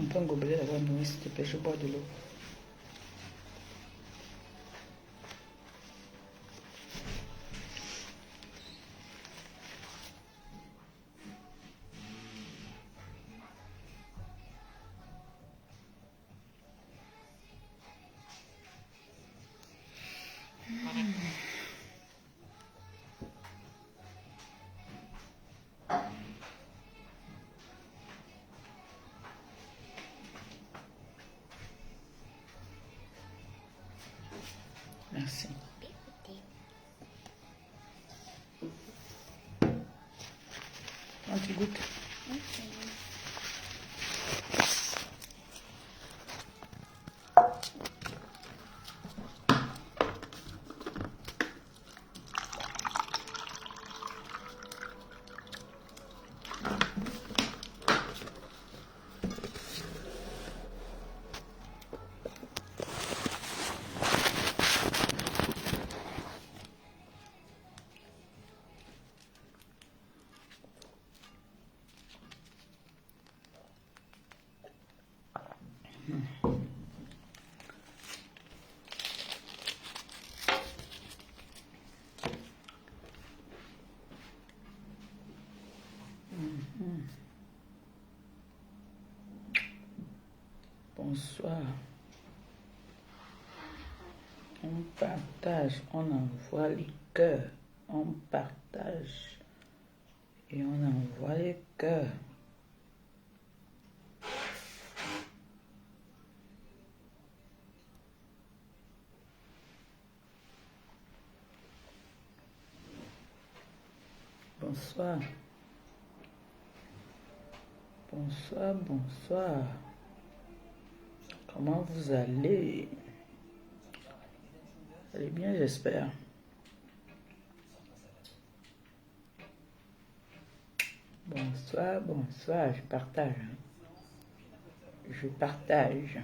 peu un gobelet là-bas, Noé, s'il te plaît, je bois de l'eau. Merci. Quand tu goûtes. Bonsoir. On partage, on envoie les cœurs. On partage et on envoie les cœurs. Bonsoir. Bonsoir, bonsoir. Comment vous allez? Vous allez bien, j'espère. Bonsoir, bonsoir, je partage. Je partage.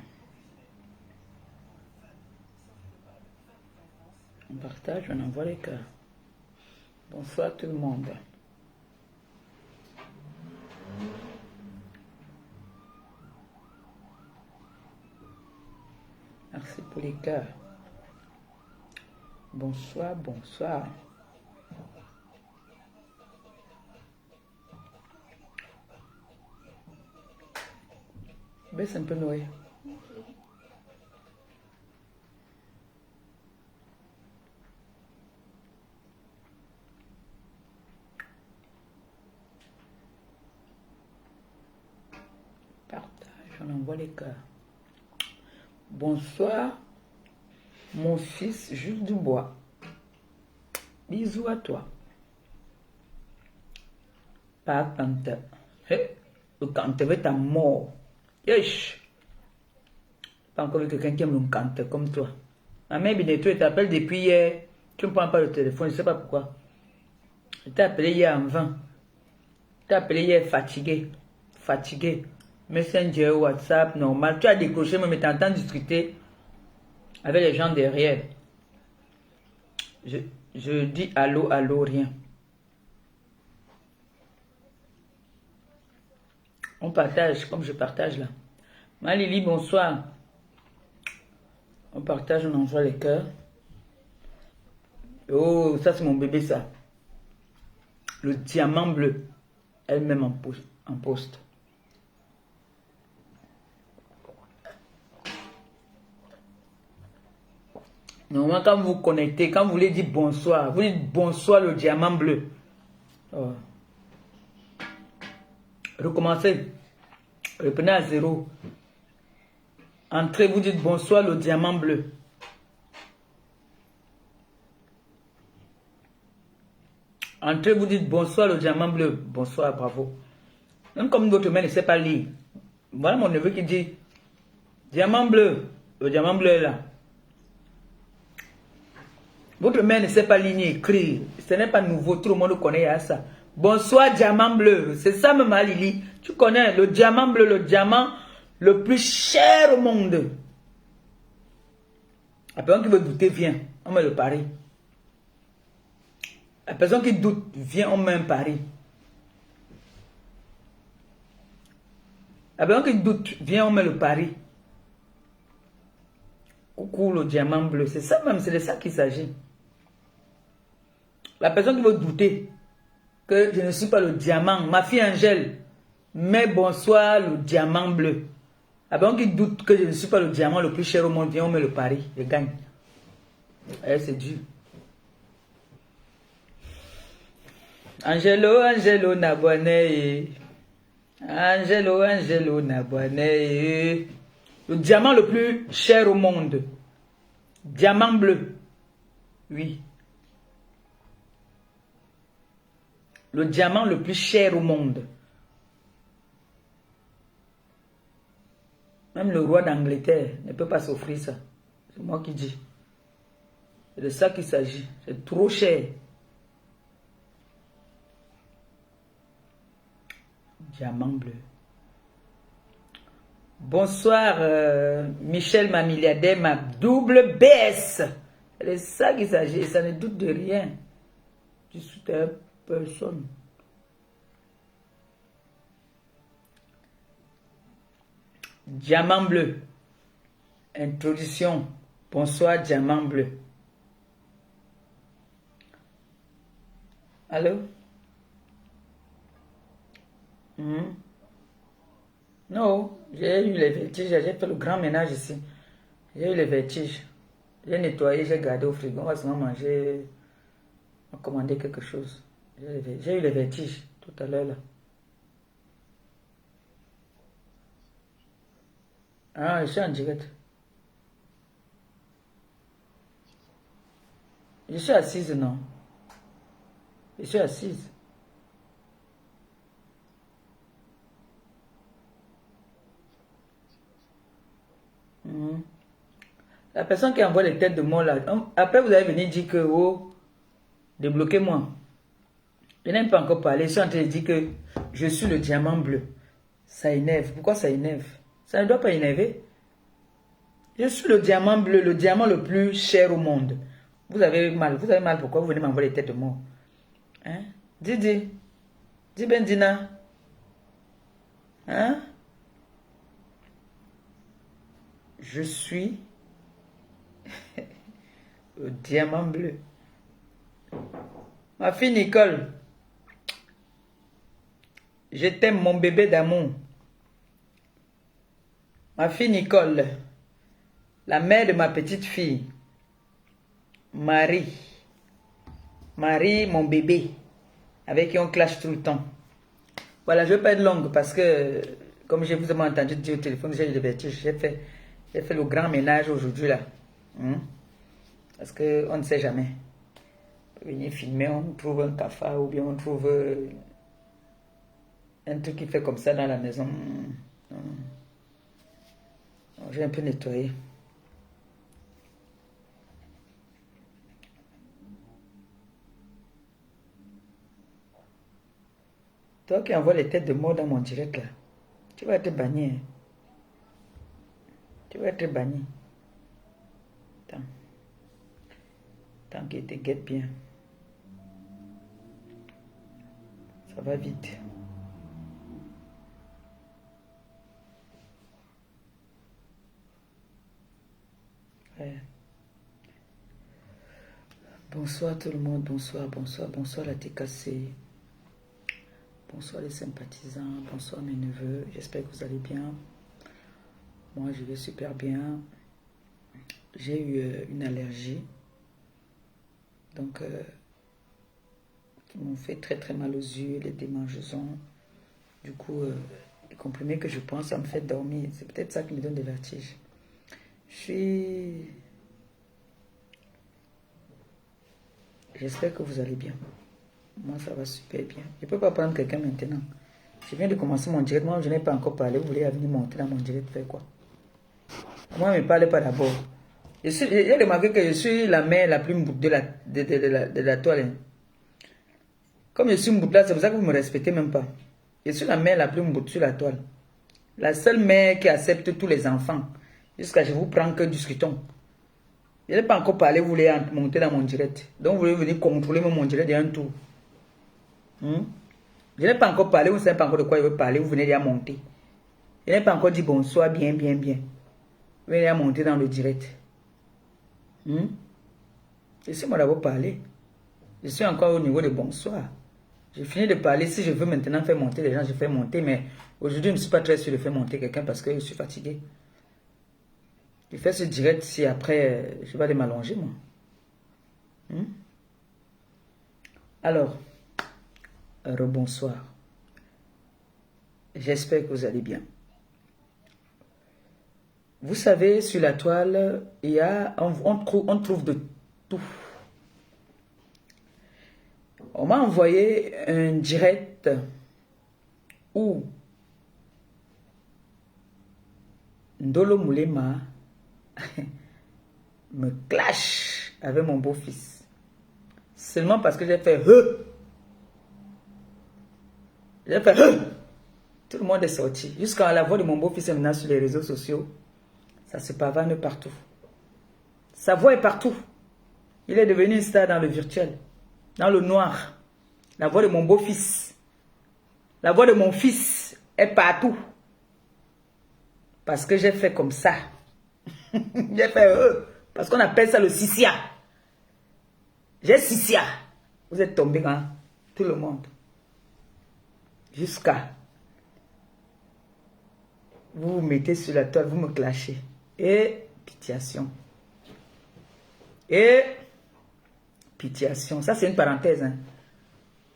On partage, on envoie les cœurs. Bonsoir tout le monde. Merci pour les cœurs. Bonsoir, bonsoir. Baisse un peu Noé. Partage, on envoie les cœurs. Bonsoir, mon fils Jules Dubois. Bisous à toi. Pas quand quand tu veux ta mort. Yesh. Pas encore vu quelqu'un qui aime le canteur comme toi. Ma mère Binetou t'appelle depuis hier. Tu ne prends pas le téléphone, je ne sais pas pourquoi. Je t'ai appelé hier en vain. Je t'ai appelé hier fatigué. Fatigué. Messenger, WhatsApp, normal. Tu as décroché, mais tu entends discuter avec les gens derrière. Je dis allô, allô, rien. On partage comme je partage là. Malili, bonsoir. On partage, on envoie les cœurs. Oh, ça c'est mon bébé ça. Le diamant bleu. Elle-même en poste. Normalement, quand vous vous connectez, quand vous voulez dire bonsoir, vous dites bonsoir le diamant bleu. Oh. Recommencez. Reprenez à zéro. Entrez, vous dites bonsoir le diamant bleu. Entrez, vous dites bonsoir le diamant bleu. Bonsoir, bravo. Même comme votre mère ne sait pas lire. Voilà mon neveu qui dit diamant bleu. Le diamant bleu est là. Votre mère ne sait pas lire ni écrire. Ce n'est pas nouveau, tout le monde connaît à ça. Bonsoir diamant bleu. C'est ça même Lili. Tu connais le diamant bleu, le diamant le plus cher au monde. La personne qui veut douter vient. On met le pari. La personne qui doute vient, on met un pari. Ah ben, qui doute, viens, on met le pari. Coucou le diamant bleu. C'est ça même, c'est de ça qu'il s'agit. La personne qui veut douter que je ne suis pas le diamant, ma fille Angèle, mais bonsoir le diamant bleu. Ah ben, qui doute que je ne suis pas le diamant le plus cher au monde, viens, on met le pari, je gagne. Eh, c'est dur. Angelo, Angelo, Nabouane. Angelo, Angelo, Nabouane. Le diamant le plus cher au monde. Diamant bleu. Oui. Le diamant le plus cher au monde. Même le roi d'Angleterre ne peut pas s'offrir ça. C'est moi qui dis. C'est de ça qu'il s'agit. C'est trop cher. Diamant bleu. Bonsoir, Michel, ma milliardaire, ma double BS. C'est de ça qu'il s'agit. Ça ne doute de rien. Je suis personne. Diamant bleu. Introduction. Bonsoir, diamant bleu. Allô? Non, j'ai eu les vertiges. J'ai fait le grand ménage ici. J'ai eu les vertiges. J'ai nettoyé, j'ai gardé au frigo. On va seulement manger. On va commander quelque chose. J'ai eu les vertiges tout à l'heure là. Ah, je suis en direct. Je suis assise, non? Je suis assise. La personne qui envoie les têtes de mort là, après vous allez venir dire que, oh, débloquez-moi. Je n'aime pas encore parler, je suis en train de dire que je suis le diamant bleu. Ça énerve. Pourquoi ça énerve? Ça ne doit pas énerver. Je suis le diamant bleu, le diamant le plus cher au monde. Vous avez mal pourquoi vous venez m'envoyer les têtes de mort? Hein? Dis Bendina. Hein? Je suis le diamant bleu. Ma fille Nicole, je t'aime mon bébé d'amour. Ma fille Nicole, la mère de ma petite fille. Marie, mon bébé, avec qui on clash tout le temps. Voilà, je ne vais pas être longue parce que, comme je vous ai entendu dire au téléphone, j'ai eu des vertiges. J'ai fait le grand ménage aujourd'hui là. Parce qu'on ne sait jamais. On peut venir filmer, on trouve un cafard ou bien on trouve un truc qui fait comme ça dans la maison. J'ai un peu nettoyé. Toi qui envoies les têtes de mort dans mon direct là, tu vas être banni. Tu vas être banni. Tant qu'il te guette bien. Ça va vite. Ouais. Bonsoir tout le monde, bonsoir la TKC. Bonsoir les sympathisants, bonsoir mes neveux, j'espère que vous allez bien. Moi je vais super bien. J'ai eu une allergie. Donc, qui m'ont fait très très mal aux yeux, les démangeaisons. Du coup, les comprimés que je prends, ça me fait dormir. C'est peut-être ça qui me donne des vertiges. J'espère que vous allez bien. Moi, ça va super bien. Je ne peux pas prendre quelqu'un maintenant. Je viens de commencer mon direct. Moi, je n'ai pas encore parlé. Vous voulez venir monter dans mon direct, faire quoi? Moi, ne me parlez pas d'abord. J'ai remarqué que je suis la mère la plus mboute de la toile. Comme je suis mboute là, c'est pour ça que vous ne me respectez même pas. Je suis la mère la plus mboute sur la toile. La seule mère qui accepte tous les enfants. Jusqu'à ce que je vous prends que discutons. Je n'ai pas encore parlé, vous voulez monter dans mon direct. Donc vous voulez venir contrôler mon direct d'un tour. Je n'ai pas encore parlé, vous ne savez pas encore de quoi je veux parler, vous venez déjà monter. Il n'a pas encore dit bonsoir, bien. Il est monté dans le direct. Laissez-moi d'abord parler. Je suis encore au niveau de bonsoir. J'ai fini de parler. Si je veux maintenant faire monter les gens, je fais monter. Mais aujourd'hui, je ne suis pas très sûr de faire monter quelqu'un parce que je suis fatigué. Je fais ce direct si après, je vais aller m'allonger, moi. Alors, rebonsoir. J'espère que vous allez bien. Vous savez, sur la toile, il y a, on trouve de tout. On m'a envoyé un direct où Ndolo Moulema me clash avec mon beau-fils. Seulement parce que j'ai fait J'ai fait Tout le monde est sorti. Jusqu'à la voix de mon beau-fils est maintenant sur les réseaux sociaux. Ça se pavane partout. Sa voix est partout. Il est devenu une star dans le virtuel. Dans le noir. La voix de mon beau-fils. La voix de mon fils est partout. Parce que j'ai fait comme ça. J'ai fait parce qu'on appelle ça le sissia. J'ai sissia. Vous êtes tombés, hein? Tout le monde. Jusqu'à. Vous vous mettez sur la toile, vous me clashez. Et pitiation. Et pitiation. Ça, c'est une parenthèse. Hein.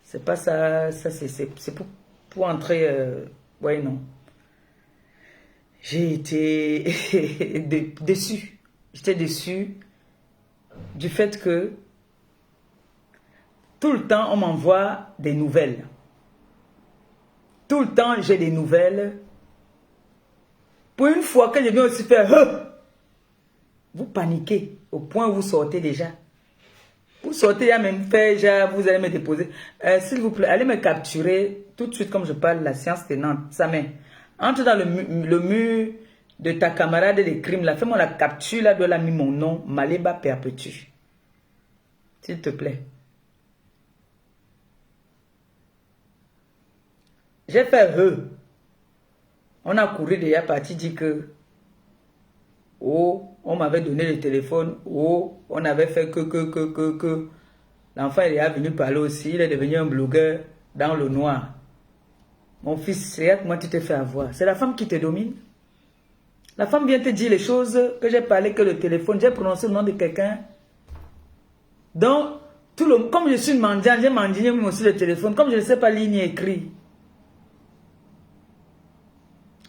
C'est pas ça. Ça, c'est pour entrer. Ouais, non. J'ai été déçu. J'étais déçu du fait que tout le temps, on m'envoie des nouvelles. Tout le temps, j'ai des nouvelles. Pour une fois que je viens aussi faire, vous paniquez au point où vous sortez déjà. Vous sortez, il y a même fait, déjà, vous allez me déposer. S'il vous plaît, allez me capturer tout de suite comme je parle, la science tenante, sa main. Entre dans le mur de ta camarade des crimes, là, fais-moi la capture, là, de la mis mon nom, Maleba Perpétue. S'il te plaît. J'ai fait On a couru déjà parti dit que on m'avait donné le téléphone, on avait fait que. L'enfant il est venu parler aussi, il est devenu un blogueur dans le noir. Mon fils, regarde comment tu t'es fait avoir. C'est la femme qui te domine. La femme vient te dire les choses que j'ai parlé que le téléphone, j'ai prononcé le nom de quelqu'un. Donc, comme je suis une mendiante, j'ai mendié aussi le téléphone, comme je ne sais pas lire ni écrire.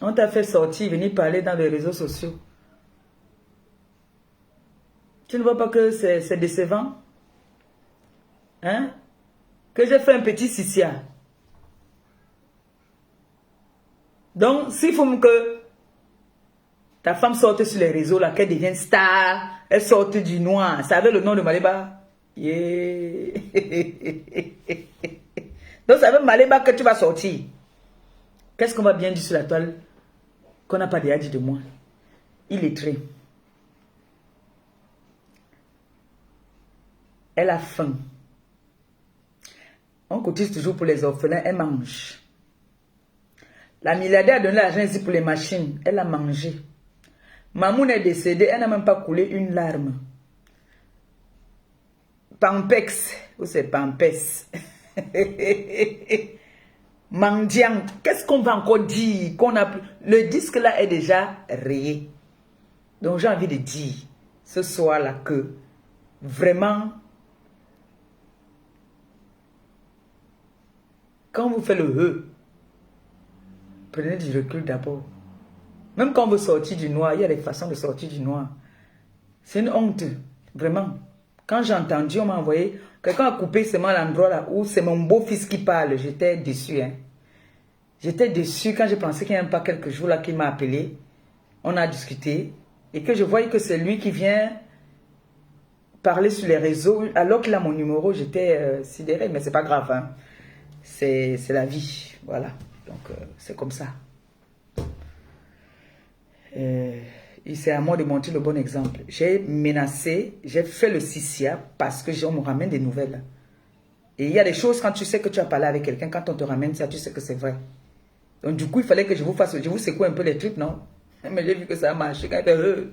On t'a fait sortir, venir parler dans les réseaux sociaux. Tu ne vois pas que c'est décevant? Hein? Que j'ai fait un petit sissia. Donc, s'il faut que ta femme sorte sur les réseaux, là, qu'elle devienne star, elle sorte du noir, ça avait le nom de Maleba. Yeah. Donc, ça veut Maleba que tu vas sortir. Qu'est-ce qu'on va bien dire sur la toile qu'on n'a pas déjà dit de moi? Il est très. Elle a faim. On cotise toujours pour les orphelins, elle mange. La milliardaire a donné l'argent ici pour les machines, elle a mangé. Mamoun est décédée, elle n'a même pas coulé une larme. Pampex, ou c'est Pampes. Mendiant, qu'est-ce qu'on va encore dire qu'on a plus? Le disque là est déjà rayé. Donc j'ai envie de dire ce soir-là que vraiment, quand vous faites le prenez du recul d'abord. Même quand vous sortez du noir, il y a des façons de sortir du noir. C'est une honte, vraiment. Quand j'ai entendu, on m'a envoyé, quelqu'un a coupé seulement l'endroit là où c'est mon beau-fils qui parle. J'étais déçu. Hein. J'étais déçu quand j'ai pensé qu'il n'y a même pas quelques jours là qu'il m'a appelé. On a discuté. Et que je voyais que c'est lui qui vient parler sur les réseaux. Alors qu'il a mon numéro, j'étais sidéré. Mais c'est pas grave. Hein. C'est la vie. Voilà. Donc c'est comme ça. C'est à moi de montrer le bon exemple. J'ai menacé, j'ai fait le sissia parce que on me ramène des nouvelles. Et il y a des choses quand tu sais que tu as parlé avec quelqu'un, quand on te ramène ça, tu sais que c'est vrai. Donc du coup, il fallait que je vous secoue un peu les trucs, non? Mais j'ai vu que ça a marché quand il fait...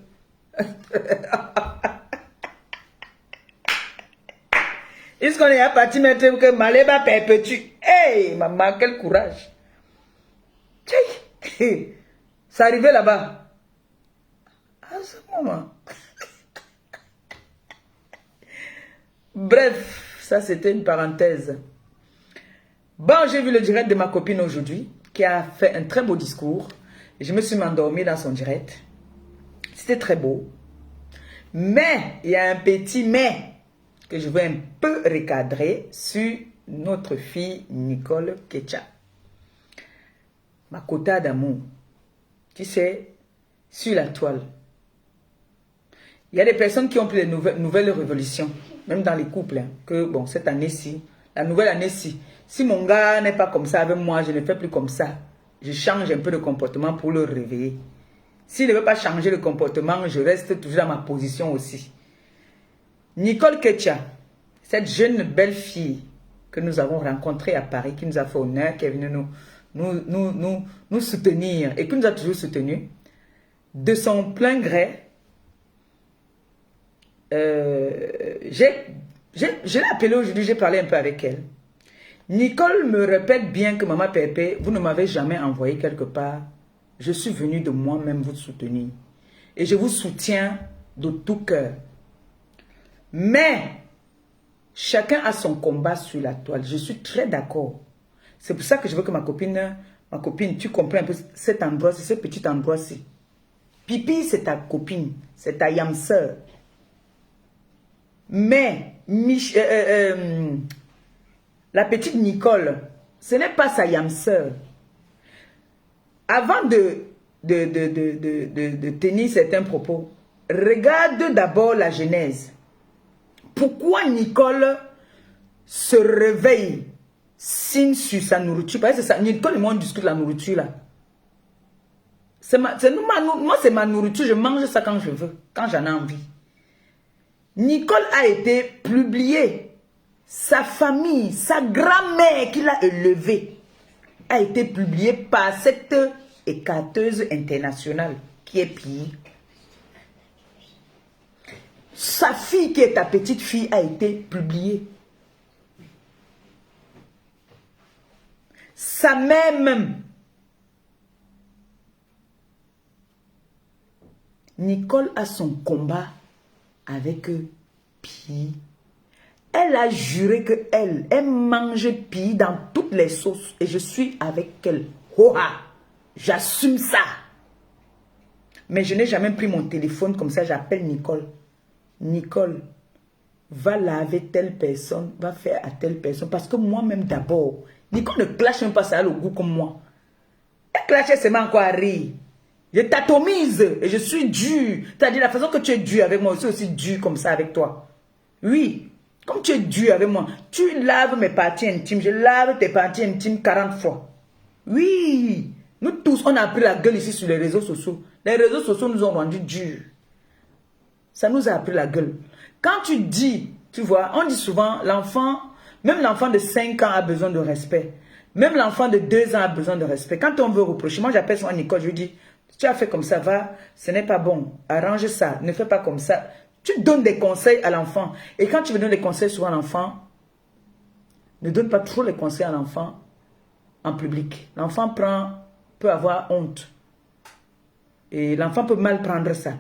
Est-ce qu'on est parti mettre que Maléba perpétue? Hey, maman, quel courage! Ça arrivait là-bas. À ce moment. Bref, ça c'était une parenthèse. Bon, j'ai vu le direct de ma copine aujourd'hui, qui a fait un très beau discours. Je me suis endormie dans son direct. C'était très beau. Mais, il y a un petit mais que je veux un peu recadrer sur notre fille Nicole Ketcha. Ma quota d'amour. Tu sais, sur la toile. Il y a des personnes qui ont pris les nouvelles révolutions, même dans les couples, hein, que bon, cette année-ci, la nouvelle année-ci, si mon gars n'est pas comme ça avec moi, je ne fais plus comme ça. Je change un peu de comportement pour le réveiller. S'il ne veut pas changer de comportement, je reste toujours dans ma position aussi. Nicole Ketcha, cette jeune belle fille que nous avons rencontrée à Paris, qui nous a fait honneur, qui est venue nous soutenir et qui nous a toujours soutenus, de son plein gré, je l'ai appelée aujourd'hui, j'ai parlé un peu avec elle. Nicole me répète bien que Maman Pépé, vous ne m'avez jamais envoyé quelque part. Je suis venue de moi-même vous soutenir. Et je vous soutiens de tout cœur. Mais, chacun a son combat sur la toile. Je suis très d'accord. C'est pour ça que je veux que ma copine, tu comprends un peu cet endroit-ci, ce petit endroit-ci. Pipi, c'est ta copine, c'est ta yam sœur. Mais, la petite Nicole, ce n'est pas sa yam sœur. Avant de tenir certains propos, regarde d'abord la genèse. Pourquoi Nicole se réveille signe sur sa nourriture? Parce que c'est ça, Nicole et moi on discute la nourriture là. Moi c'est ma nourriture, je mange ça quand je veux, quand j'en ai envie. Nicole a été publiée. Sa famille, sa grand-mère qui l'a élevée a été publiée par cette écarteuse internationale qui est pire. Sa fille qui est ta petite fille a été publiée. Sa mère même. Nicole a son combat avec Pi. Elle a juré qu'elle mange Pi dans toutes les sauces. Et je suis avec elle. Hoha! J'assume ça. Mais je n'ai jamais pris mon téléphone comme ça. J'appelle Nicole. Nicole, va laver telle personne, va faire à telle personne. Parce que moi-même d'abord, Nicole ne clash même pas ça a le goût comme moi. Elle clashait seulement quoi rire. Je t'atomise et je suis dur. C'est-à-dire la façon que tu es dur avec moi, je suis aussi dur comme ça avec toi. Oui, comme tu es dur avec moi, tu laves mes parties intimes, je lave tes parties intimes 40 fois. Oui, nous tous, on a pris la gueule ici sur les réseaux sociaux. Les réseaux sociaux nous ont rendu durs. Ça nous a appris la gueule. Quand tu dis, tu vois, on dit souvent, l'enfant, même l'enfant de 5 ans a besoin de respect. Même l'enfant de 2 ans a besoin de respect. Quand on veut reprocher, moi j'appelle son Nicole, je lui dis, tu as fait comme ça, va, ce n'est pas bon, arrange ça, ne fais pas comme ça. Tu donnes des conseils à l'enfant. Et quand tu veux donner des conseils souvent à l'enfant, ne donne pas trop les conseils à l'enfant en public. L'enfant peut avoir honte. Et l'enfant peut mal prendre ça.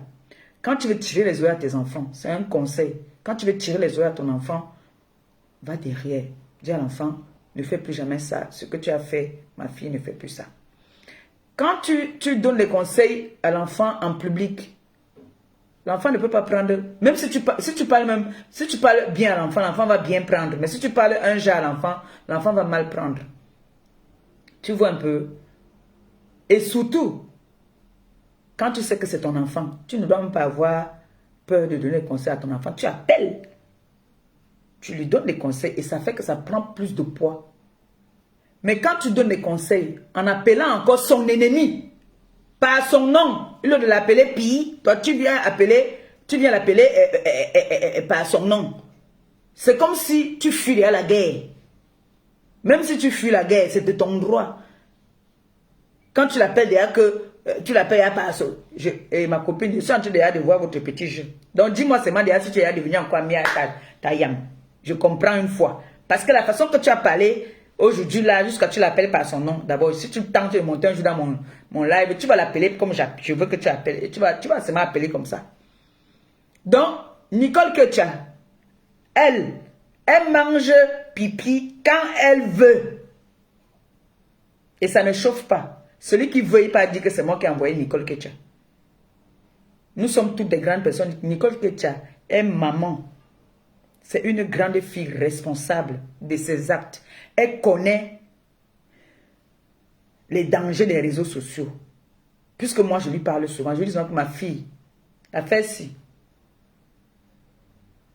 Quand tu veux tirer les oreilles à tes enfants, c'est un conseil. Quand tu veux tirer les oreilles à ton enfant, va derrière. Dis à l'enfant, ne fais plus jamais ça. Ce que tu as fait, ma fille, ne fait plus ça. Quand tu donnes des conseils à l'enfant en public, l'enfant ne peut pas prendre. Même si tu parles bien à l'enfant, l'enfant va bien prendre. Mais si tu parles un genre à l'enfant va mal prendre. Tu vois un peu. Et surtout, quand tu sais que c'est ton enfant, tu ne dois même pas avoir peur de donner des conseils à ton enfant. Tu appelles. Tu lui donnes des conseils et ça fait que ça prend plus de poids. Mais quand tu donnes des conseils en appelant encore son ennemi par son nom, au lieu de l'appeler Pi, toi tu viens l'appeler par son nom. C'est comme si tu fuis à la guerre. Même si tu fuis la guerre, c'est de ton droit. Quand tu l'appelles déjà que tu l'appelles à pas et ma copine, je suis en train déjà de voir votre petit jeu. Donc dis-moi seulement déjà si tu es devenu encore mieux ta yam. Je comprends une fois. Parce que la façon que tu as parlé aujourd'hui là, jusqu'à tu l'appelles par son nom. D'abord, si tu tentes de monter un jour dans mon live, tu vas l'appeler comme je veux que tu appelles. Et tu vas seulement appeler comme ça. Donc, Nicole Ketia, elle mange pipi quand elle veut. Et ça ne chauffe pas. Celui qui veut, il pas dire que c'est moi qui ai envoyé Nicole Ketia. Nous sommes toutes des grandes personnes. Nicole Ketia est maman. C'est une grande fille responsable de ses actes. Elle connaît les dangers des réseaux sociaux. Puisque moi, je lui parle souvent. Je lui dis que ma fille a fait ci.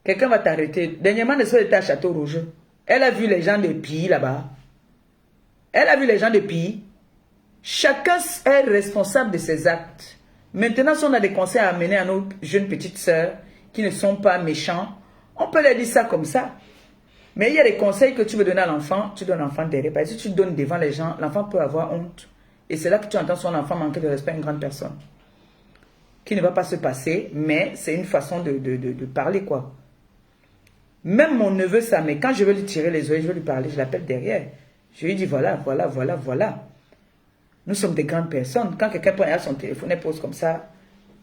Quelqu'un va t'arrêter. Dernièrement, elle était à Château Rouge. Elle a vu les gens de pays là-bas. Elle a vu les gens de pays. Chacun est responsable de ses actes. Maintenant, si on a des conseils à amener à nos jeunes petites sœurs qui ne sont pas méchants, on peut leur dire ça comme ça. Mais il y a des conseils que tu veux donner à l'enfant, tu donnes l'enfant derrière. Parce que si tu donnes devant les gens, l'enfant peut avoir honte. Et c'est là que tu entends son enfant manquer de respect à une grande personne. Qui ne va pas se passer, mais c'est une façon de parler, quoi. Même mon neveu, ça, mais quand je veux lui tirer les oreilles, je veux lui parler, je l'appelle derrière. Je lui dis, voilà. Nous sommes des grandes personnes. Quand quelqu'un prend son téléphone, elle pose comme ça,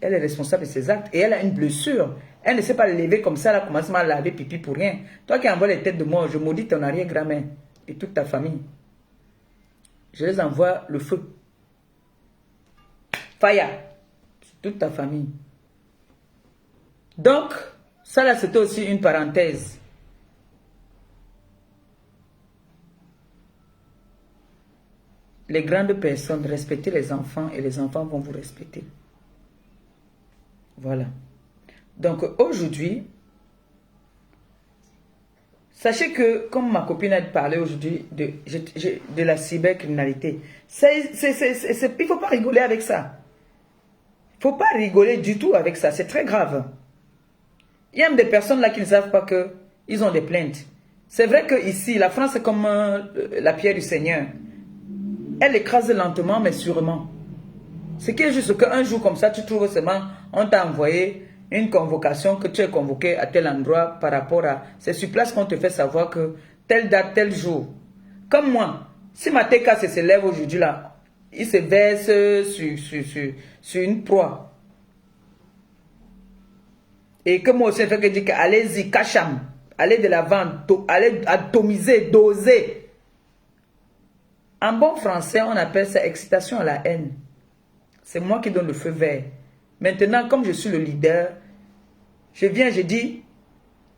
elle est responsable de ses actes. Et elle a une blessure. Elle ne sait pas lever comme ça, elle commence à laver pipi pour rien. Toi qui envoies les têtes de mort, je maudis ton arrière-grand-mère et toute ta famille. Je les envoie le feu. Fire. Toute ta famille. Donc, ça là, c'était aussi une parenthèse. Les grandes personnes, respectez les enfants et les enfants vont vous respecter. Voilà. Donc aujourd'hui, sachez que, comme ma copine a parlé aujourd'hui de la cybercriminalité, il ne faut pas rigoler avec ça. Il ne faut pas rigoler du tout avec ça, c'est très grave. Il y a même des personnes là qui ne savent pas qu'ils ont des plaintes. C'est vrai que ici, la France est comme la pierre du Seigneur. Elle écrase lentement mais sûrement. Ce qui est juste qu'un jour comme ça, tu trouves seulement, on t'a envoyé une convocation que tu es convoqué à tel endroit par rapport à... C'est sur place qu'on te fait savoir que telle date, tel jour. Comme moi, si ma TK se lève aujourd'hui là, il se verse sur une proie. Et que moi aussi, je fais que dire que allez-y, cacham, allez de l'avant, allez atomiser, doser. En bon français, on appelle ça excitation à la haine. C'est moi qui donne le feu vert. Maintenant, comme je suis le leader, je viens, je dis,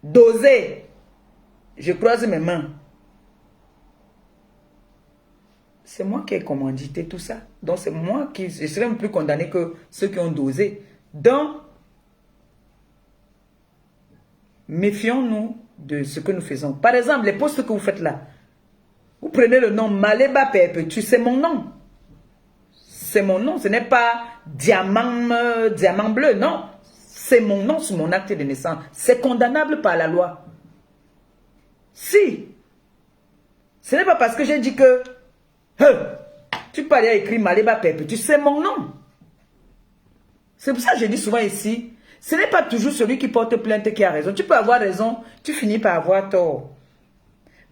doser. Je croise mes mains. C'est moi qui ai commandité tout ça. Donc, c'est moi qui... Je serai même plus condamné que ceux qui ont dosé. Donc, méfions-nous de ce que nous faisons. Par exemple, les postes que vous faites là. Vous prenez le nom Maléba Perpétue, c'est mon nom. C'est mon nom, ce n'est pas diamant bleu, non. C'est mon nom sur mon acte de naissance. C'est condamnable par la loi. Si. Ce n'est pas parce que j'ai dit que tu peux aller écrire Maléba Perpétue, c'est mon nom. C'est pour ça que je dis souvent ici, ce n'est pas toujours celui qui porte plainte qui a raison. Tu peux avoir raison, tu finis par avoir tort.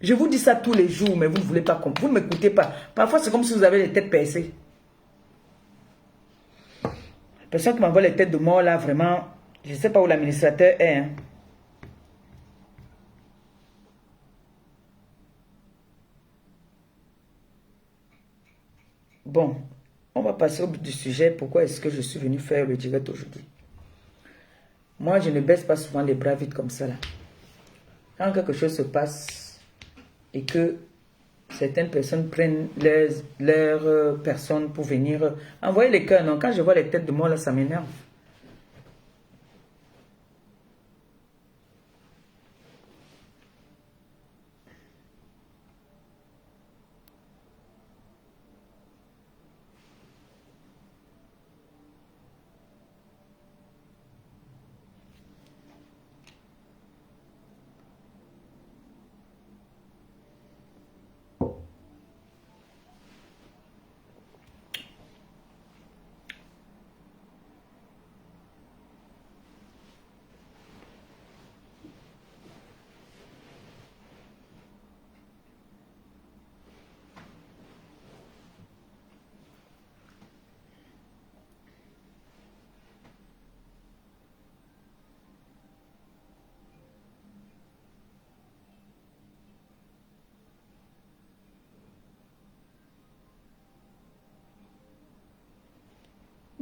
Je vous dis ça tous les jours, mais vous ne voulez pas comprendre. Vous ne m'écoutez pas. Parfois, c'est comme si vous avez les têtes percées. La personne qui m'envoie les têtes de mort, là, vraiment, je ne sais pas où l'administrateur est. Hein. Bon, on va passer au but du sujet. Pourquoi est-ce que je suis venu faire le direct aujourd'hui? Moi, je ne baisse pas souvent les bras vite comme ça, là. Quand quelque chose se passe et que certaines personnes prennent leurs personnes pour venir envoyer les cœurs, non, quand je vois les têtes de mort, là, ça m'énerve.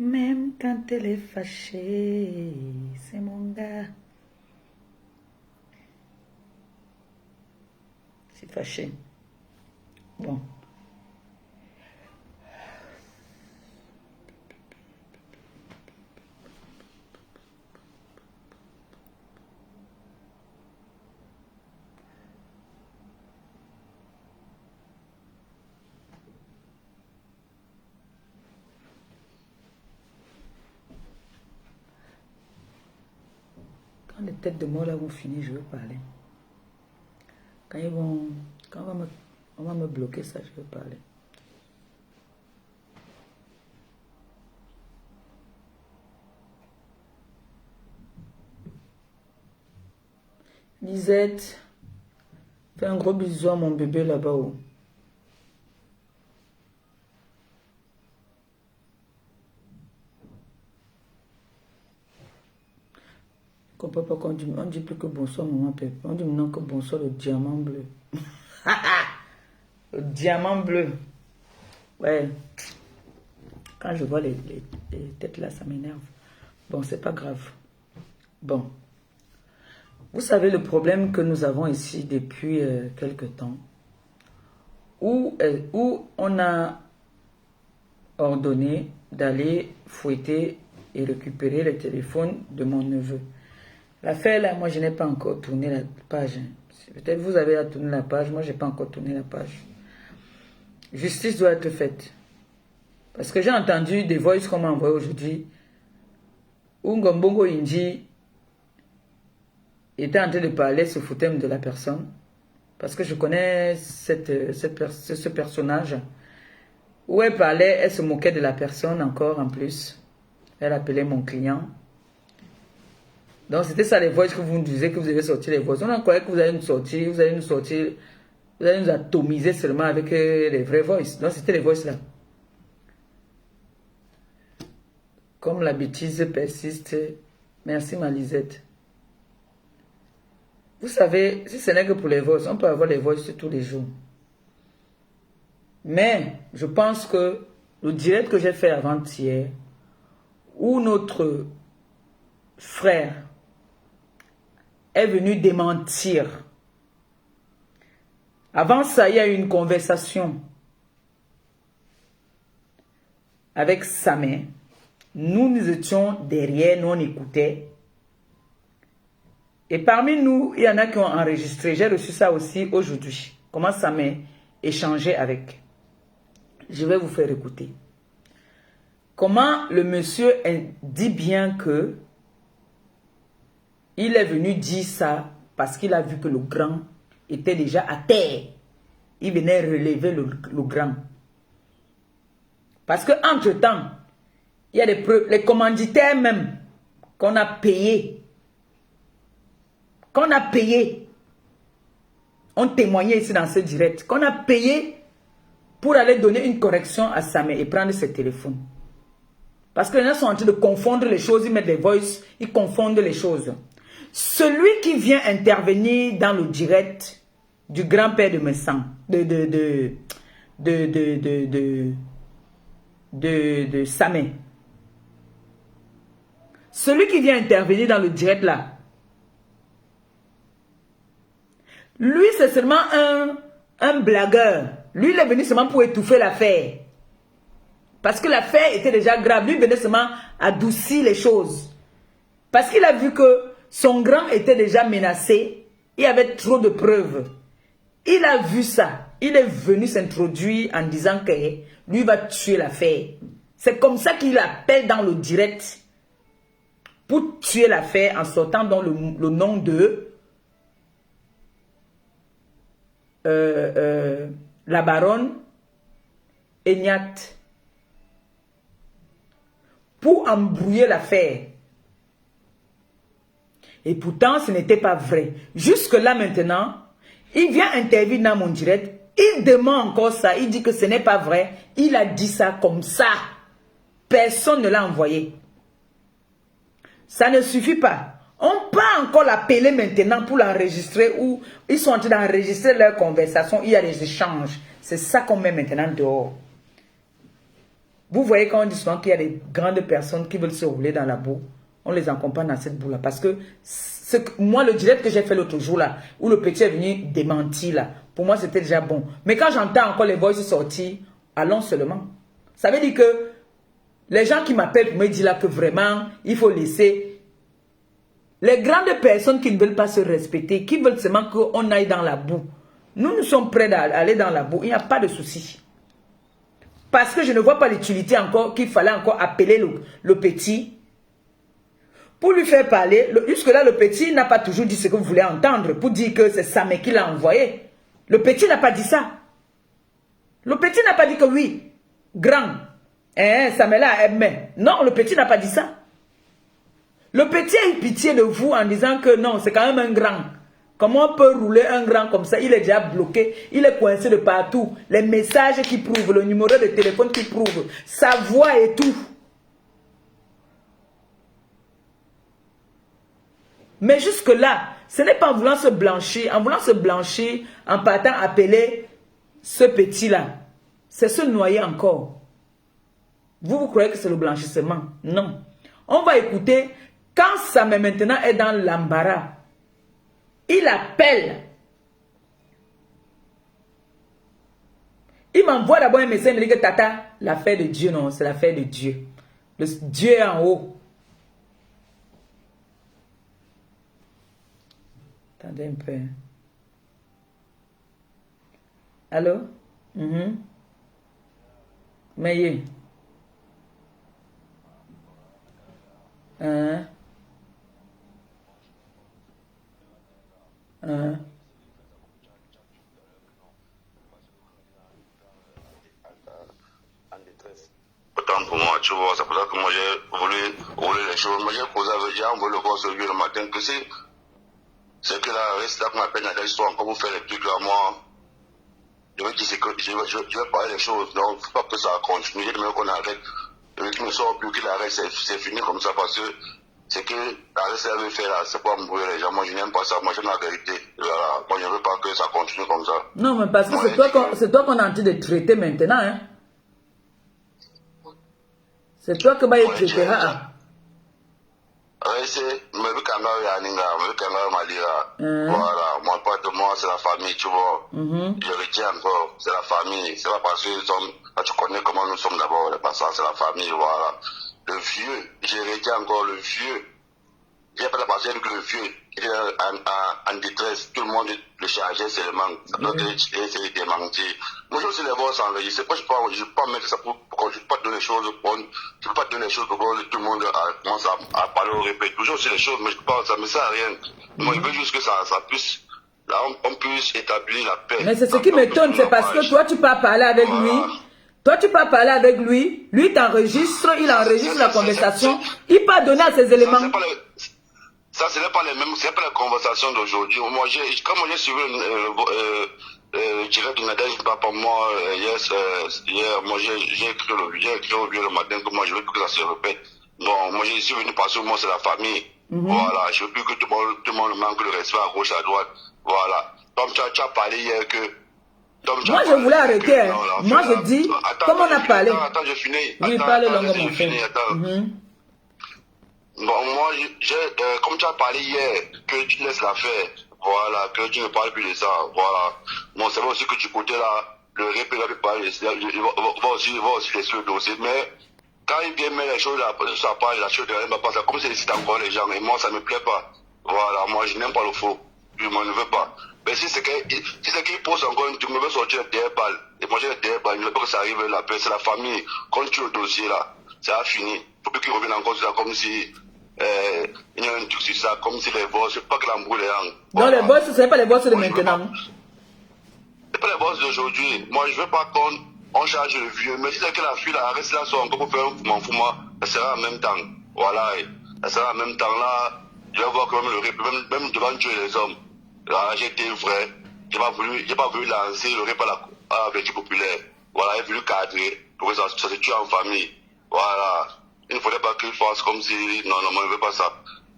Même quand elle est fâchée, c'est mon gars. C'est fâché. Bon. Quand les têtes de mort là vont finir, je veux parler. Quand ils vont... Quand on va me bloquer ça, je veux parler. Lisette, fais un gros bisou à mon bébé là-bas. Oh. Je comprends pas qu'on dit, on dit plus que bonsoir maman Pépé. On dit maintenant que bonsoir le diamant bleu. Le diamant bleu. Ouais. Quand je vois les têtes là, ça m'énerve. Bon, c'est pas grave. Bon. Vous savez le problème que nous avons ici depuis quelque temps, où on a ordonné d'aller fouetter et récupérer le téléphone de mon neveu. L'affaire là, moi je n'ai pas encore tourné la page. Peut-être vous avez à tourner la page, moi je n'ai pas encore tourné la page. Justice doit être faite. Parce que j'ai entendu des voices qu'on m'a envoyé aujourd'hui, où Ngombongo Inji était en train de parler, se foutait de la personne. Parce que je connais ce personnage. Où elle parlait, elle se moquait de la personne encore en plus. Elle appelait mon client. Donc c'était ça les voices que vous nous disiez que vous devez sortir les voices. On a croyait que vous allez nous sortir, vous allez nous atomiser seulement avec les vraies voices. Donc c'était les voices là. Comme la bêtise persiste. Merci ma Lisette. Vous savez, si ce n'est que pour les voices, on peut avoir les voices tous les jours. Mais je pense que le direct que j'ai fait avant-hier, où notre frère est venu démentir. Avant ça, il y a eu une conversation avec Samé. Nous étions derrière, nous on écoutait. Et parmi nous, il y en a qui ont enregistré. J'ai reçu ça aussi aujourd'hui. Comment Samé échangeait avec. Je vais vous faire écouter. Comment le monsieur dit bien que il est venu dire ça parce qu'il a vu que le grand était déjà à terre. Il venait relever le grand. Parce que entre-temps, il y a les commanditaires même qu'on a payés. On témoignait ici dans ce direct. Qu'on a payé pour aller donner une correction à Samé et prendre ses téléphones. Parce que les gens sont en train de confondre les choses, ils mettent des voices, ils confondent les choses. Celui qui vient intervenir dans le direct du grand-père de Messan, de Samé. Celui qui vient intervenir dans le direct là, lui c'est seulement un blagueur. Lui il est venu seulement pour étouffer l'affaire. Parce que l'affaire était déjà grave. Lui venait seulement adoucir les choses. Parce qu'il a vu que son grand était déjà menacé. Il y avait trop de preuves. Il a vu ça. Il est venu s'introduire en disant que lui va tuer l'affaire. C'est comme ça qu'il appelle dans le direct pour tuer l'affaire en sortant dans le nom de la baronne Eignat. Pour embrouiller l'affaire. Et pourtant, ce n'était pas vrai. Jusque-là maintenant, il vient intervenir dans mon direct. Il demande encore ça. Il dit que ce n'est pas vrai. Il a dit ça comme ça. Personne ne l'a envoyé. Ça ne suffit pas. On peut encore l'appeler maintenant pour l'enregistrer ou ils sont en train d'enregistrer leur conversation. Il y a des échanges. C'est ça qu'on met maintenant dehors. Vous voyez quand on dit souvent qu'il y a des grandes personnes qui veulent se rouler dans la boue, on les accompagne dans cette boue-là. Parce que, moi, le direct que j'ai fait l'autre jour là, où le petit est venu démentir là, pour moi c'était déjà bon. Mais quand j'entends encore les voices sortir, allons seulement. Ça veut dire que les gens qui m'appellent pour me dire là que vraiment, il faut laisser les grandes personnes qui ne veulent pas se respecter, qui veulent seulement qu'on aille dans la boue. Nous sommes prêts d'aller dans la boue, il n'y a pas de souci. Parce que je ne vois pas l'utilité encore qu'il fallait encore appeler le petit pour lui faire parler. Jusque-là, le petit n'a pas toujours dit ce que vous voulez entendre pour dire que c'est Samé qui l'a envoyé. Le petit n'a pas dit ça. Le petit n'a pas dit que oui, grand, Samé là aimé. Non, le petit n'a pas dit ça. Le petit a eu pitié de vous en disant que non, c'est quand même un grand. Comment on peut rouler un grand comme ça? Il est déjà bloqué, il est coincé de partout. Les messages qui prouvent, le numéro de téléphone qui prouve, sa voix et tout. Mais jusque-là, ce n'est pas en voulant se blanchir, en partant appeler ce petit-là. C'est se noyer encore. Vous croyez que c'est le blanchissement? Non. On va écouter, quand Samé maintenant est dans l'embarras, il appelle. Il m'envoie d'abord un message, il me dit que Tata, l'affaire de Dieu, non, c'est l'affaire de Dieu. Le Dieu est en haut. Attendez un peu. Allô? Mais Autant pour moi, tu vois, c'est pour ça que moi j'ai voulu rouler les choses. Moi j'ai posé avec Jean, on veut le voir ce vieux le matin, que c'est que là, reste là qu'on m'appelle dans l'histoire, encore vous faire les trucs là, moi. Je veux dire, je vais parler des choses, donc faut pas que ça continue, je veux qu'on arrête. Je veux qu'il ne sort plus, qu'il arrête, c'est fini comme ça, parce que c'est que l'arrêt ça veut faire là, c'est pas embrouiller les gens. Moi je n'aime pas ça, moi j'aime la vérité. Voilà. Moi je veux pas que ça continue comme ça. Non, mais parce que c'est toi qu'on est en train de traiter maintenant, hein. C'est toi que va y traiter, hein. Voilà, moi pas de moi, c'est la famille, tu vois. Je retiens encore, c'est la famille. C'est pas parce que tu connais comment nous sommes d'abord, les passants, c'est la famille, voilà. Le vieux, je retiens encore le vieux. J'ai pas la passion avec le vieux, il est en détresse, tout le monde le chargeait seulement. Ça doit essayer de mentir. Moi, je aussi les voix s'enregistrer. Moi, je ne peux pas mettre ça pour je ne peux pas donner les choses je peux pas donner les choses pour que tout le monde commence à parler au répète. Toujours aussi les choses, mais je peux pas, ça me sert à rien. Moi, je veux juste que ça puisse, là, on puisse établir la paix. Mais c'est ce qui m'étonne, c'est parce que toi, tu peux parler avec lui. Toi, tu peux parler avec lui. Lui, t'enregistre, il enregistre la conversation. Il peut donner à ses éléments. Ça, ce n'est pas les mêmes, c'est pas la conversation d'aujourd'hui. Moi, comme j'ai suivi le direct de Nadège, papa, moi, hier, moi, j'ai écrit au vieux le matin que moi, je veux que ça se répète. Bon, moi, je suis venu parce que moi, c'est la famille. Voilà, je veux plus que tout le monde manque le respect à gauche, à droite. Voilà. Comme tu as parlé hier que... Moi, je voulais arrêter. Moi, je dis, comme on a parlé. Attends, je finis. Oui, parle longuement. Bon, moi, comme tu as parlé hier, que tu laisses l'affaire, voilà, que tu ne parles plus de ça, voilà. Bon, c'est vrai aussi que du côté là, le répé va parler, il va aussi laisser le dossier, mais quand il vient mettre les choses là, ça parle, la chose de rien va passer, comme c'est ici encore les gens, et moi ça ne me plaît pas. Voilà, moi je n'aime pas le faux, je ne veux pas. Mais si c'est qu'il pose encore une, tu me veux sortir les derrière balles, et manger les derrière balles, il ne veut pas que ça arrive là, c'est la famille, quand tu le dossier là, ça a fini. Il ne faut plus qu'il revienne encore sur ça comme si. Il y a un truc sur ça, comme si les boss, c'est pas que l'embrouille les gens. Non, les boss, ce n'est pas les boss de maintenant. C'est pas les boss d'aujourd'hui. Moi, je veux pas qu'on charge le vieux. Mais si c'est que la fille là, reste là, soit encore pour faire un fuma, ça sera en même temps. Voilà, ça sera en même temps là. Je vais voir quand même le rap, même devant Dieu et les hommes. Là, j'ai été vrai. J'ai pas voulu lancer le rap à la vertu populaire. Voilà, j'ai voulu cadrer pour que ça se tue en famille. Voilà. Il ne faudrait pas qu'il fasse comme si, non, moi je ne veux pas ça.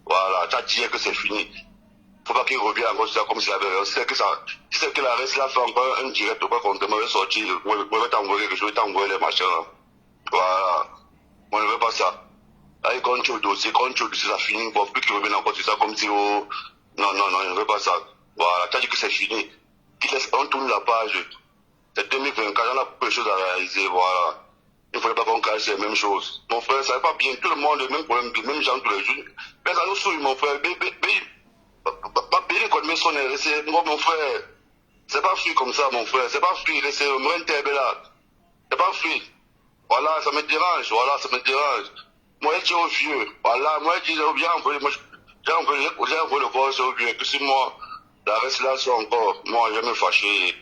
Voilà, tu as dit que c'est fini. Il ne faut pas qu'il revienne encore sur ça comme s'il avait rien. Si c'est que la reste là fait encore un direct, ou pas contre moi, je vais sortir, je vais t'envoyer quelque chose, je vais t'envoyer les machins là. Voilà. Moi, je ne veux pas ça. Là, quand tu es au dossier, ça finit. Pour plus qu'ils reviennent encore sur ça comme si, oh, non, je ne veux pas ça. Voilà, tu as dit que c'est fini. On tourne la page. C'est 2024, on a peu de choses à réaliser, voilà. Il ne fallait pas qu'on cache les mêmes choses. Mon frère, ça n'est pas bien. Tout le monde, les mêmes problèmes, les mêmes gens tous les jours. Mais ça nous souille, mon frère. Pas payer comme mon frère. C'est pas fluide comme ça, mon frère. C'est pas fluide. C'est là. C'est pas fluide. Voilà, ça me dérange. Voilà, ça me dérange. Moi, je suis au vieux. Voilà, moi, je dis, bien, on peut le voir sur le vieux. Que si moi, la restauration encore, moi, je vais me fâcher.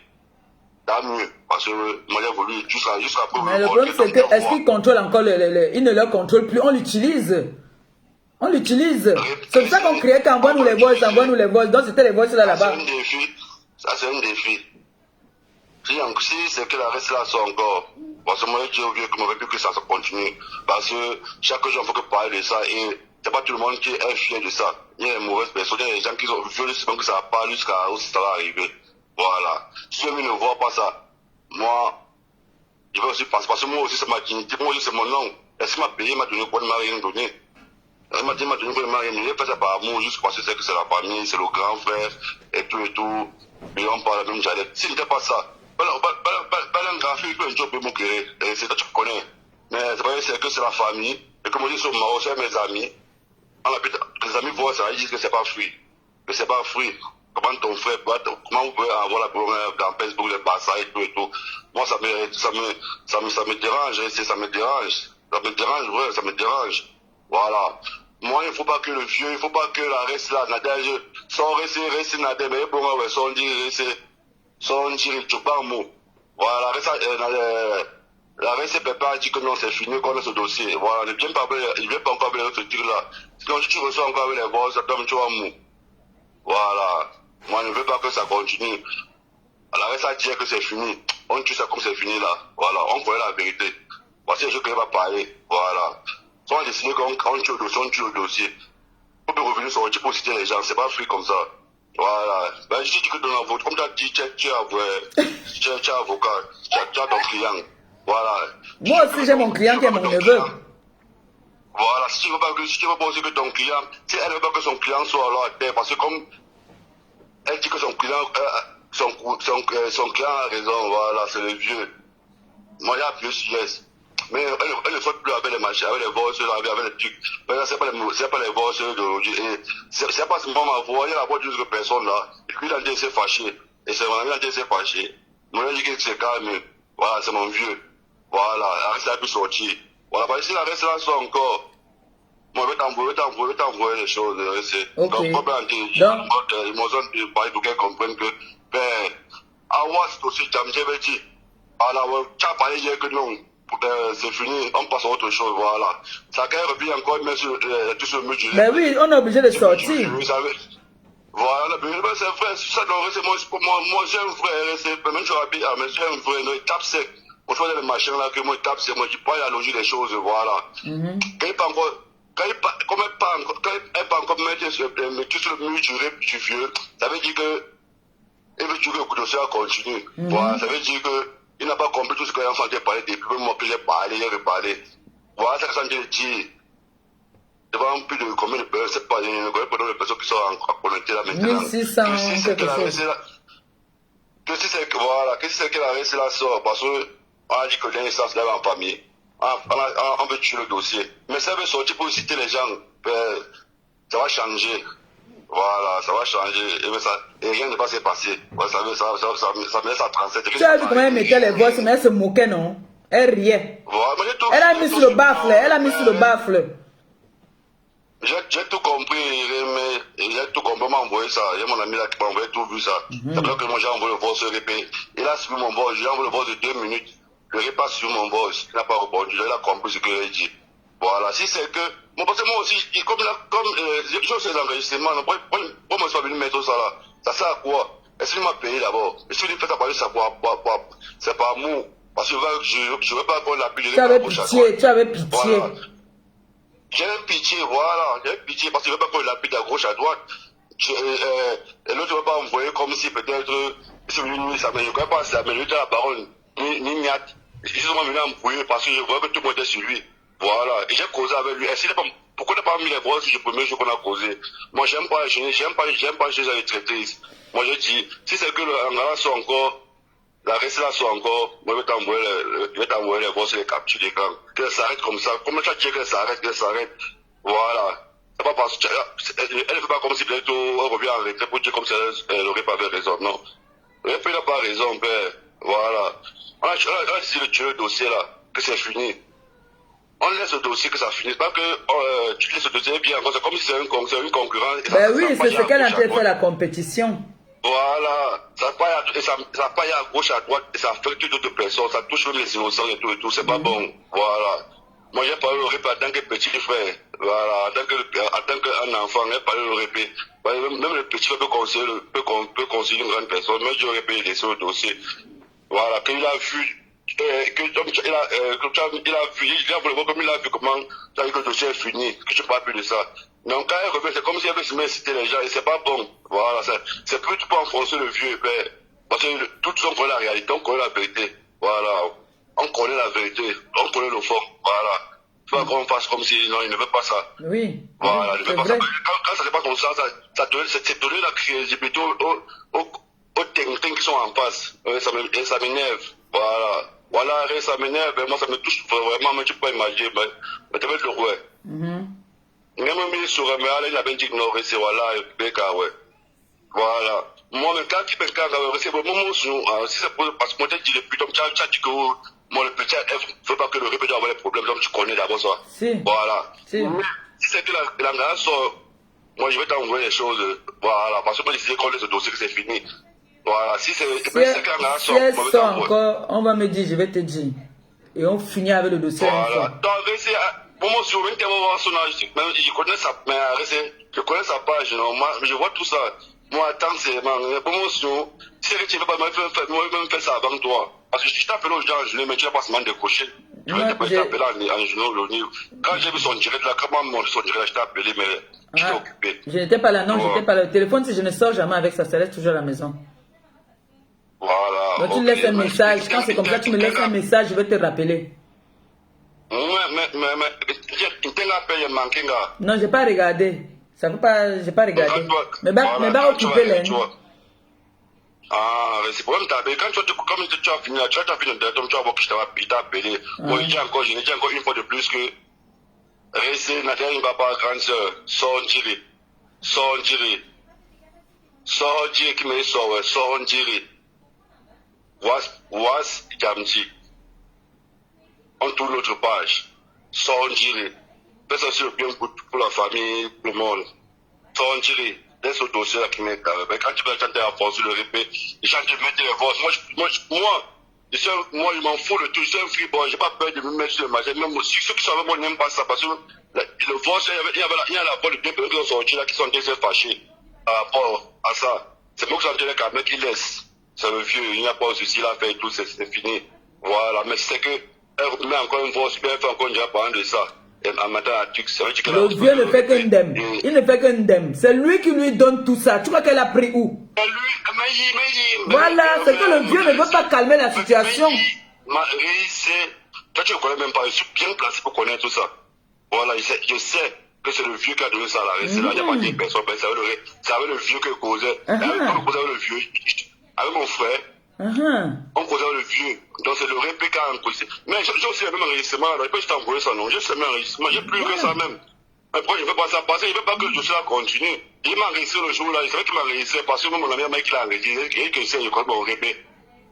Tant mieux. Parce que moi, j'ai voulu jusqu'à preuve. Mais le problème, c'est que, est-ce qu'il contrôle encore il ne le contrôle plus. On l'utilise. On l'utilise. C'est pour ça qu'on criait qu'envoie-nous les voices, envoie-nous les voices. Donc, c'était les voices là-bas. C'est un défi. Ça, c'est un défi. Si c'est que la restauration encore, parce que moi, je dis au vieux que moi, que ça continue. Parce que chaque jour, il faut que parler de ça. Et c'est pas tout le monde qui est fier de ça. Il y a des mauvaises personnes, il y a des gens qui veulent que ça parle jusqu'à où ça va arriver. Voilà. Si eux ne voient pas ça, moi, je vais aussi passer. Parce que moi aussi, c'est ma dignité. Moi aussi, c'est mon nom. Est-ce qu'il m'a payé, il m'a donné quoi, il m'a rien donné. Il m'a donné quoi, il m'a rien donné. Il a fait ça par amour, juste parce que c'est la famille, c'est le grand frère, et tout. Et on parle la même dialecte. Si n'était pas ça, pas un grand frère, il peut un job me créer. C'est ça, tu connais. Mais c'est pas c'est que c'est la famille. Et comme on dit sur le Maroc, c'est mes amis. Les amis voient ça, ils disent que c'est pas fruit. Que c'est pas fruit. Comment ton frère, comment vous pouvez avoir la problème dans Facebook, les passages et tout. Moi, ça me dérange, ça me dérange. Ça me dérange, ouais, ça me dérange. Voilà. Moi, il ne faut pas que le vieux, il ne faut pas que la reste là, Nadège, sans rester Nadège, mais bon, ouais, sans dire, tu pas un mot. Voilà, la reste Pépin dit que non, c'est fini, qu'on a ce dossier. Voilà, il ne vient pas encore avec ce tir-là. Sinon, si tu reçois encore avec les voix, ça tombe, tu vas mou. Voilà. Moi, je ne veux pas que ça continue. La reste à dire que c'est fini. On tue ça comme c'est fini là. Voilà, on connaît la vérité. Voici les choses que je vais parler. Voilà. Si on a décidé qu'on tue le dossier, on peut revenir sur le type pour citer les gens. C'est pas free comme ça. Voilà. Ben, je dis que dans la vote, comme tu as dit, tu es avocat, tu as ton client. Voilà. Moi aussi, j'ai mon client qui est mon neveu. Voilà, si tu veux pas aussi que ton client, si elle ne veut pas que son client soit alors à terre, parce que comme elle dit que son client a raison, voilà, c'est le vieux. Moi, il y a plus yes. Mais elle ne fait plus avec les machins, avec les voices, avec les trucs. Mais là, c'est pas les voices d'aujourd'hui. C'est pas seulement ma voix, il y a la voix d'une autre personne là. Et puis, il a dit s'est fâché. Et c'est mon ami, il a dit s'est fâché. Moi, il a dit que c'est calme. Voilà, c'est mon vieux. Voilà, la reste a pu sortir. Voilà, parce que si la reste là soit encore, moi, je vais t'envoyer les choses. Ok. Donc, ils m'ont parlé pour qu'elles comprennent que, ben, à moi, c'est aussi, j'avais dit, alors, tu as parlé hier que non, c'est fini, on passe à autre chose, voilà. Ça quand même revient encore, mais tout ce mur du Ben oui, on est obligé de sortir. Voilà, c'est vrai, ça, moi, j'ai un frère, même sur la BA, mais j'ai un frère, il tape sec. On fait les machins là, que moi, il tape sec, moi, je pas la logique des choses, voilà. Quand il pas encore, quand elle pas encore mettre sur le mur du vieux, ça veut dire que il veut dire que le dossier continue. Voilà, ça veut dire que il n'a pas compris tout ce que l'enfant a parlé depuis moi que j'ai parlé, j'ai reparlé. Voilà, c'est ce que je dis. Devant plus de combien de personnes, c'est pas de personnes qui sont encore connectées là maintenant. 1600, quelque chose. Que si c'est que la reste là sort, parce qu'on a dit que l'instance instance là en famille. On veut tuer le dossier. Mais ça veut sortir pour citer les gens. Ça va changer. Voilà, ça va changer. Et rien ne va se passer. Ouais, ça me laisse à 37. Tu as vu comment elle mettait les voix, mais elle se moquait, non? Elle riait. Voilà, elle a mis sur le baffle. Elle a mis sur le baffle. J'ai tout compris, j'ai tout compris, m'a envoyé ça. Il y a mon ami là qui m'a envoyé tout vu ça. C'est vrai que moi j'ai envoyé le voice sur répé. Il a suivi mon voice, j'ai envoyé le voice de 2 minutes. Le repas sur mon boss, il n'a pas répondu, il a compris ce que j'ai dit. Voilà, si c'est que, parce que moi aussi, comme je sais l'enregistrement, pour moi, je suis venu mettre ça là, ça sert à quoi? Est-ce qu'il m'a payé d'abord? Est-ce qu'il fait parler ça pour c'est pas amour? Parce que je ne veux pas qu'on l'appelle. Tu avais pitié, tu avais pitié. Voilà. J'ai pitié, voilà, j'ai pitié, parce que je ne veux pas qu'on l'appelle à gauche, à droite. Et l'autre ne veut pas envoyer comme si peut-être, ça ne me connaît pas ça, mais lui, la parole, ni miat. ils sont venus embrouiller parce que je vois que tout le monde était sur lui. Voilà. Et j'ai causé avec lui. Pourquoi tu n'as pas mis les bras sur le premier jour qu'on a causé? Moi, j'aime pas les choses à les traiter. Moi, je dis, si c'est que l'Angara soit encore, la reste là soit encore, moi, je vais t'envoyer les bras sur les captures des camps. Que ça s'arrête comme ça. Comment tu as dit que ça s'arrête? Voilà. C'est pas parce que, elle ne fait pas comme si bientôt on revient en retrait pour dire comme si elle n'aurait pas fait raison. Non. Elle n'a pas raison, père. Voilà. On a décidé de tuer le dossier là, que c'est fini. On laisse le dossier que ça finisse. Pas que tu laisses le dossier bien. C'est comme si c'est une concurrence. Ben oui, c'est ce qu'elle a fait la compétition. Voilà. Ça paille à gauche, à droite, et ça affecte d'autres personnes. Ça touche même les innocents et tout. C'est pas bon. Voilà. Moi, j'ai parlé au répé en tant que petit frère. Voilà. En tant qu'un enfant, j'ai parlé au répé. Même le petit frère peut conseiller une grande personne. Mais je répé laisser le dossier. Voilà. Qu'il a vu. Il a vu comment le dossier est fini, que je ne parle plus de ça. Donc quand elle revient, c'est comme si elle veut citer les gens et c'est pas bon. Voilà, c'est plus tu peux enfoncer le vieux père. Parce que tout le monde connaît la réalité, on connaît la vérité. Voilà. On connaît la vérité, on connaît le fond. Voilà. Il faut qu'on fasse comme si non, il ne veut pas ça. Oui. Voilà, il ne veut pas ça. Quand ça n'est pas comme ça, c'est donner la crédibilité aux techniciens qui sont en face. Et ça m'énerve. Voilà. Voilà, ça m'énerve, moi ça me touche vraiment, mais tu peux imaginer, mais tu vas être le roi. Même il serait, mais il a bien dit non, c'est voilà, ouais. Voilà. Moi, même quand tu peux c'est vraiment si c'est parce que moi, tu dis le putain, tu as dit que moi, le petit, il faut pas que le répète avoir les problèmes, donc tu connais d'abord ça. Si. Voilà. Si. Mais si c'est que la sort, moi, je vais t'envoyer les choses, voilà, parce que moi, je sais qu'on laisse ce dossier que c'est fini. Voilà, si elle sort encore, on va me dire, je vais te dire. Et on finit avec le dossier. Voilà. Donc, moi, je connais sa, je connais sa page, je vois tout ça. Moi, attends, c'est promotion. Si tu ne veux pas me faire ça avant toi. Parce que je t'appelle aux gens en genou, mais tu n'as pas seulement décoché. Je vais t'appeler en genou. Quand j'ai vu son direct là, comment son direct là, je t'ai appelé, mais j'étais occupé. Je n'étais pas là, non, j'étais pas là. Le téléphone, si je ne sors jamais avec ça, ça reste toujours à la maison. Voilà. Donc tu laisses un message. Quand c'est comme ça, tu me laisses un message, je vais te rappeler. Non, j'ai pas regardé. Ça veut pas, j'ai pas regardé. Mais va occuper les. Ah, c'est pour même t'appeler. Quand comme tu as fini, tu as fini de tu vas voir que je t'ai appelé. Moi, je dis encore une fois de plus que rester, Nathalie, papa, grande soeur, sortir, qui me sort, sortir. Was Jamti. On tourne l'autre page. Sortir. Fais ça sur le bien pour la famille, pour le monde. Sortir. Laisse le dossier là qui m'est carré. Quand tu vas chanter à force, le répète, les gens te mettent les voix. Moi, je m'en fous de tout. Je suis un freeboy. J'ai pas peur de me mettre sur le marché. Même ceux qui sont avec moi n'aiment pas ça. Parce que le voix, il y a la voix de bien qui sont sortis là, qui sont déjà fâchés par rapport à ça. C'est moi qui sont les caméras qui laissent. C'est le vieux, il n'y a pas de souci, il a fait tout, c'est fini. Voilà, mais c'est que, elle met encore une fois, elle fait encore une fois parlant de ça. En mettant la tuque, c'est vrai que le vieux ne fait qu'un dème. Il ne fait qu'un dème. C'est lui qui lui donne tout ça. Tu crois qu'elle a pris où? Voilà, c'est que le vieux ne veut pas calmer la situation. Toi, tu ne connais même pas, je suis bien placé pour connaître tout ça. Voilà, je sais que c'est le vieux qui a donné ça à la récit. Il n'y a pas de personne, c'est avec le vieux que causait. Quand on causait avec le vieux, avec mon frère, on causait avec le vieux. Donc c'est le répé qui a enregistré. Mais j'ai aussi le même enregistrement. Je peux juste envoyer ça, non? J'ai ce même enregistrement. J'ai plus que ça même. Mais pourquoi je ne veux pas ça passer? Je ne veux pas que le dossier continue. Il m'a enregistré le jour là. Il savait qu'il m'a enregistré parce que mon ami mec l'a enregistré. Et que c'est, je connais mon répé.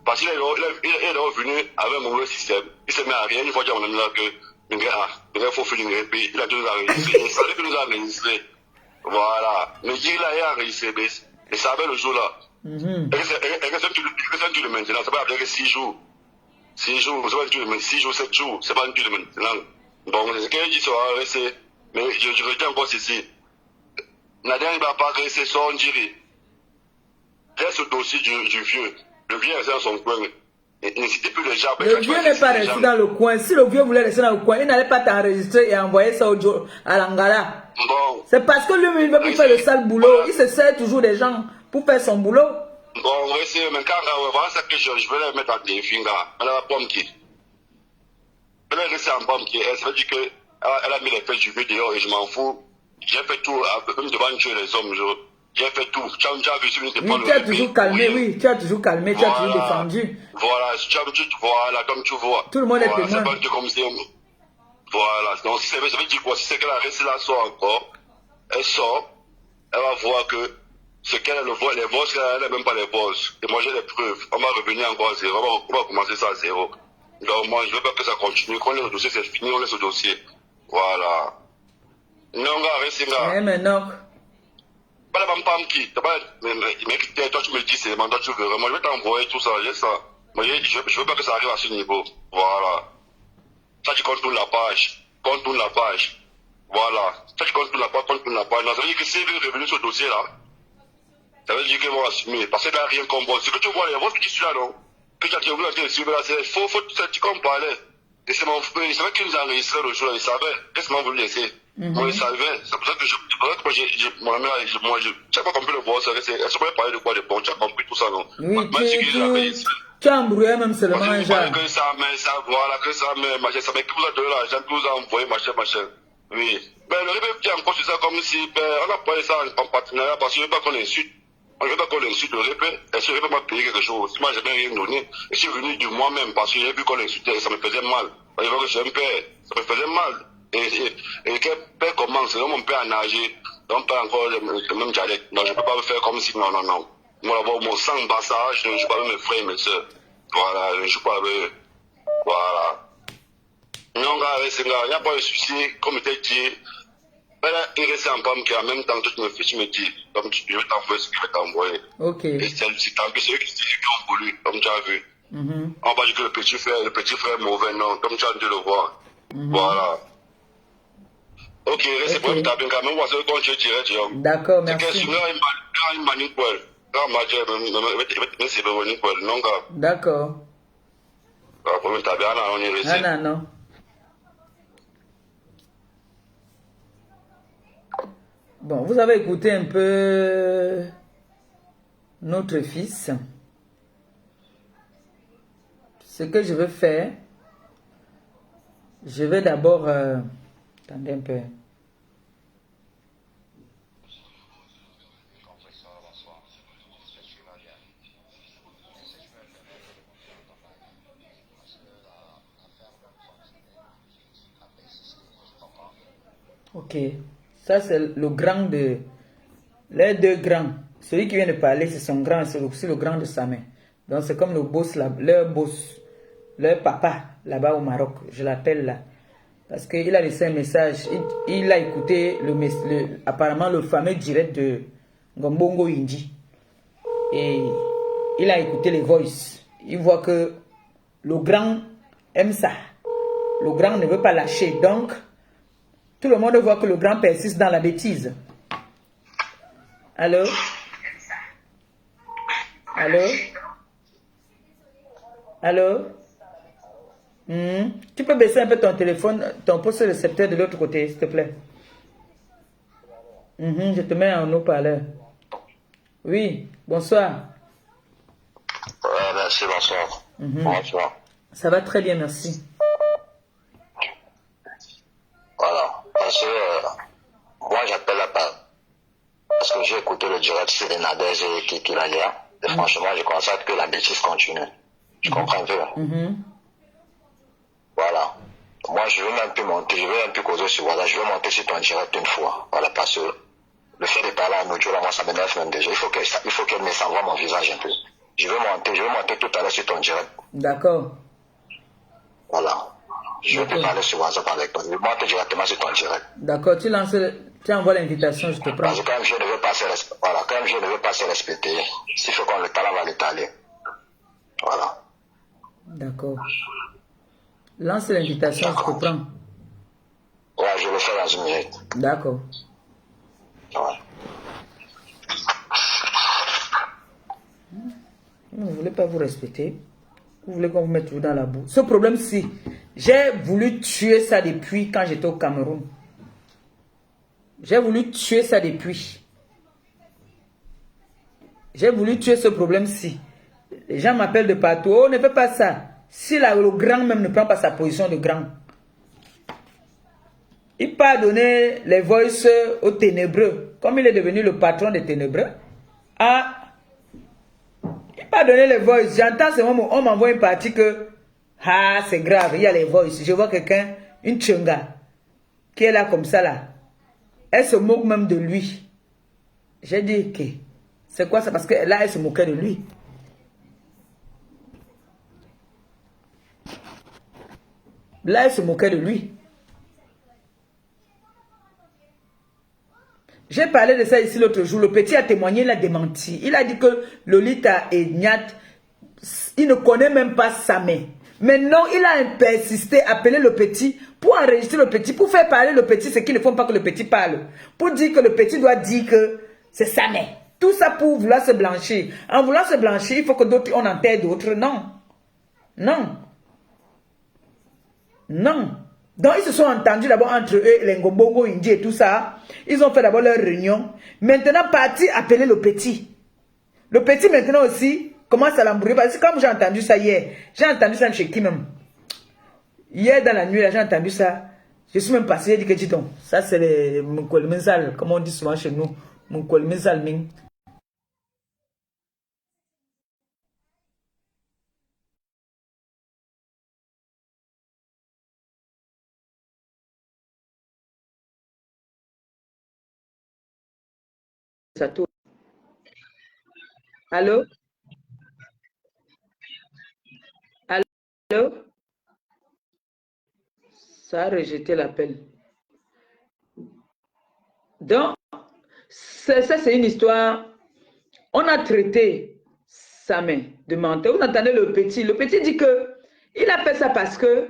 Parce qu'il est revenu avec un mauvais système. Il se met à rien. Une fois qu'il y a mon ami là que, il faut finir le répé. Il a dû nous enregistrer. Il savait qu'il nous a enregistré. Voilà. Mais il a enregistré. Et ça avait le jour là. Et que tu le maintenant, ça va avec 6 jours. 6 jours, c'est pas une de 6 jours, 7 jours, c'est pas une de maintenant. Donc, c'est ce qu'il dit, ça va rester. Mais je retiens encore ceci. Nadia ne va pas rester sans dire. Laisse le dossier du vieux. Le vieux est dans son coin. N'hésitez plus les gens. Le vieux n'est pas resté dans le coin. Si le vieux voulait rester dans le coin, il n'allait pas t'enregistrer et envoyer ça à l'Angara. Bon. C'est parce que lui, il veut plus faire le sale boulot. Il se sert toujours des gens pour faire son boulot. Bon, oui, c'est mais quand voilà ça que je vais les mettre en défi, là. À la pomme qui. Elle est restée en bas, ça veut dire qu'elle a mis les fesses du vieux dehors et je m'en fous. J'ai fait tout, même devant Dieu les hommes, j'ai fait tout. Tu as vu, oui, tu as toujours calmé, oui, tu as toujours calmé, tu as toujours défendu. Voilà, voilà, comme tu vois. Tout le monde est témoin. témoin. C'est pas comme si, voilà, donc ça veut dire quoi? Si c'est qu'elle a resté là, sort encore, elle sort, elle va voir que ce qu'elle a, les bosses, elle n'a même pas les bosses. Et moi j'ai les preuves. On va revenir encore à zéro, on va commencer ça à zéro. Donc moi je ne veux pas que ça continue. Quand le dossier c'est fini, on laisse le dossier. Voilà. Non, gars, reste là. Mais non. Pas la femme qui, mais toi tu me dis, c'est mandat, tu veux vraiment, je vais t'envoyer tout ça, j'ai ça. Mais je veux pas que ça arrive à ce niveau. Voilà. Ça, tu contournes la page. Contourne la page. Voilà. Ça, tu contournes la page, contourne la page. Non, ça veut dire que si elle veut revenir sur le dossier là, ça veut dire qu'ils vont assumer. Parce qu'elle n'a rien comme bon. Ce que tu vois, les voix qui sont là, non? Que tu as voulu entrer suivre là, c'est faux, tu comme parlais. Et c'est mon frère, il savait qu'il nous a enregistré le jour là, il savait. Qu'est-ce qu'il m'a voulu laisser? Moi, il savait. C'est pour ça que mon ami, moi, tu n'as pas compris le boss, elle se pouvait parler de quoi de bon, tu as compris tout ça, non? Oui, tu as embrouillé même seulement un genre. Que ça, mais ça, voilà, que ça, mais machin, ça, mais qui vous a donné l'argent, qui vous a envoyé, machin. Oui. Ben, le rébé vient encore sur ça comme si, ben, on a parlé ça en partenariat parce que je veux pas qu'on insulte. On ne veut pas qu'on insulte le répé. Est-ce que le répé m'a payé quelque chose? Moi, j'ai bien rien donné. Et je suis venu de moi-même parce que j'ai vu qu'on l'insultait et ça me faisait mal. Il faut que j'ai un père. Ça me faisait mal. Et quel père commence, mon père a nagé. Donc, pas encore le même dialecte. Non, je ne peux pas me faire comme si, non. Moi, avoir mon sang bassa, je ne joue pas avec mes frères et mes soeurs. Voilà, je ne joue pas avec eux. Voilà. Non, gars, il n'y a pas de souci, comme je t'ai dit. Il reste en pomme qui en même temps tu me dis, comme je vais t'envoyer ce que je vais t'envoyer. Ok. Et c'est tant pis, c'est eux qui ont voulu, comme tu as vu. On va dire que le petit frère est mauvais, non, comme tu as dû le voir. Voilà. Ok, reste pour me taper quand même, on va se continuer direct. D'accord, merci. C'est que sinon, il manipule. Quand ma dieu, mais c'est venu pour le non, gars. D'accord. Pour me taper, on est resté. Ah, non. Bon, vous avez écouté un peu notre fils. Ce que je vais faire, je vais d'abord... attendez un peu. Ok. Ça, c'est le grand de... Les deux grands. Celui qui vient de parler, c'est son grand, c'est aussi le grand de sa main. Donc, c'est comme le boss, leur papa, là-bas au Maroc. Je l'appelle là. Parce qu'il a laissé un message. Il a écouté apparemment le fameux direct de Ngombongo Indi. Et il a écouté les voices. Il voit que le grand aime ça. Le grand ne veut pas lâcher. Donc, tout le monde voit que le grand persiste dans la bêtise. Allô? Tu peux baisser un peu ton téléphone, ton poste récepteur de l'autre côté, s'il te plaît. Je te mets en haut-parleur. Oui, bonsoir. Merci, bonsoir. Bonsoir. Ça va très bien, merci. Voilà. Parce que moi, j'appelle la part. Parce que j'ai écouté le direct sur les Nadège et qui l'a lien. Et franchement, je constate que la bêtise continue. Je comprends un peu. Voilà. Moi, je veux même plus monter, je veux même plus causer sur voilà, je veux monter sur ton direct une fois. Voilà, parce que le fait de parler en audio, là, moi, ça m'énerve même déjà. Il faut qu'elle me s'envoie mon visage un peu. Je veux monter tout à l'heure sur ton direct. D'accord. Voilà. Je vais te parler sur WhatsApp avec toi. Je monte directement sur ton direct. D'accord, tu envoies l'invitation, je te prends. Parce que quand je ne veux pas se respecter, voilà, quand je ne veux pas se respecter, s'il faut qu'on le talent, on va l'étaler. Voilà. D'accord. Lance l'invitation, je te prends. Ouais, je le fais dans une minute. D'accord. Ouais. Vous ne voulez pas vous respecter. Vous voulez qu'on vous mette tout dans la boue. Ce problème-ci, j'ai voulu tuer ça depuis quand j'étais au Cameroun. J'ai voulu tuer ça depuis. J'ai voulu tuer ce problème-ci. Les gens m'appellent de partout. Oh, ne fais pas ça. Si le grand même ne prend pas sa position de grand, il part donner les voices aux ténébreux. Comme il est devenu le patron des ténébreux, il part donner les voices. J'entends ce moment, on m'envoie une partie que, c'est grave, il y a les voices. Je vois quelqu'un, une tchunga, qui est là comme ça là. Elle se moque même de lui. J'ai dit que, c'est quoi ça? Parce que là, elle se moquait de lui. Là, elle se moquait de lui. J'ai parlé de ça ici l'autre jour. Le petit a témoigné, il a démenti. Il a dit que Lolita et Nyat, il ne connaît même pas sa mère. Maintenant, il a persisté, appelé le petit pour enregistrer le petit, pour faire parler le petit, ce qu'ils ne font pas que le petit parle. Pour dire que le petit doit dire que c'est sa mère. Tout ça pour vouloir se blanchir. En voulant se blanchir, il faut que d'autres, on enterre d'autres. Non. Non. Non. Donc, ils se sont entendus d'abord entre eux, les Ngombongo, Indi et tout ça. Ils ont fait d'abord leur réunion. Maintenant, parti appeler le petit. Le petit, maintenant aussi, commence à l'embrouiller. Parce que comme j'ai entendu ça hier, j'ai entendu ça chez qui même. Hier, dans la nuit, j'ai entendu ça. Je suis même passé, j'ai dit que dis donc, ça c'est les Moukolmenzal, comme on dit souvent chez nous. Moukolmenzal Ming. Ça tourne. Allô? Allô? Ça a rejeté l'appel. Donc, ça c'est une histoire. On a traité sa main de menteur. Vous entendez le petit. Le petit dit que il a fait ça parce que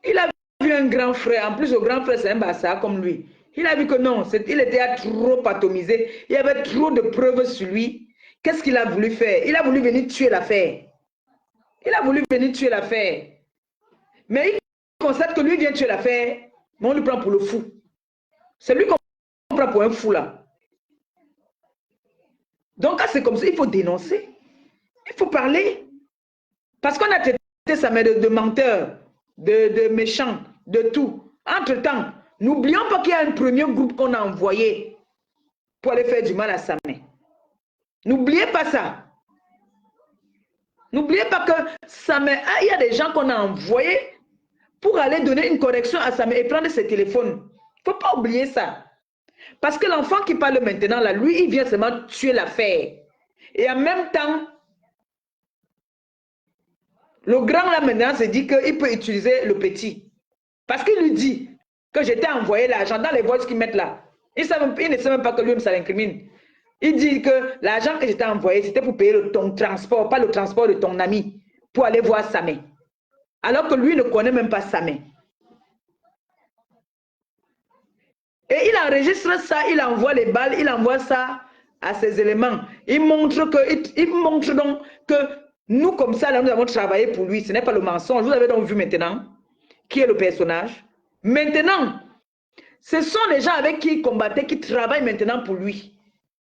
il a vu un grand frère. En plus, le grand frère, c'est un bassa comme lui. Il a vu que non, il était trop atomisé. Il y avait trop de preuves sur lui. Qu'est-ce qu'il a voulu faire? Il a voulu venir tuer l'affaire. Il a voulu venir tuer l'affaire. Mais il constate que lui vient tuer l'affaire, mais on lui prend pour le fou. C'est lui qu'on prend pour un fou là. Donc, c'est comme ça, il faut dénoncer. Il faut parler. Parce qu'on a traité sa mère de menteur, de méchant, de tout. Entre-temps, n'oublions pas qu'il y a un premier groupe qu'on a envoyé pour aller faire du mal à sa mère. N'oubliez pas ça. N'oubliez pas que sa mère, il y a des gens qu'on a envoyés pour aller donner une correction à sa mère et prendre ses téléphones. Il ne faut pas oublier ça. Parce que l'enfant qui parle maintenant, là, lui, il vient seulement tuer l'affaire. Et en même temps, le grand, là, maintenant, se dit qu'il peut utiliser le petit. Parce qu'il lui dit que j'étais envoyé l'argent dans les voices qu'ils mettent là. Il ne sait même pas que lui-même, ça l'incrimine. Il dit que l'argent que j'étais envoyé, c'était pour payer ton transport, pas le transport de ton ami, pour aller voir sa mère. Alors que lui ne connaît même pas sa mère. Et il enregistre ça, il envoie les balles, il envoie ça à ses éléments. Il montre donc que nous, comme ça, là, nous avons travaillé pour lui. Ce n'est pas le mensonge. Vous avez donc vu maintenant qui est le personnage. Maintenant, ce sont les gens avec qui il combattait, qui travaillent maintenant pour lui,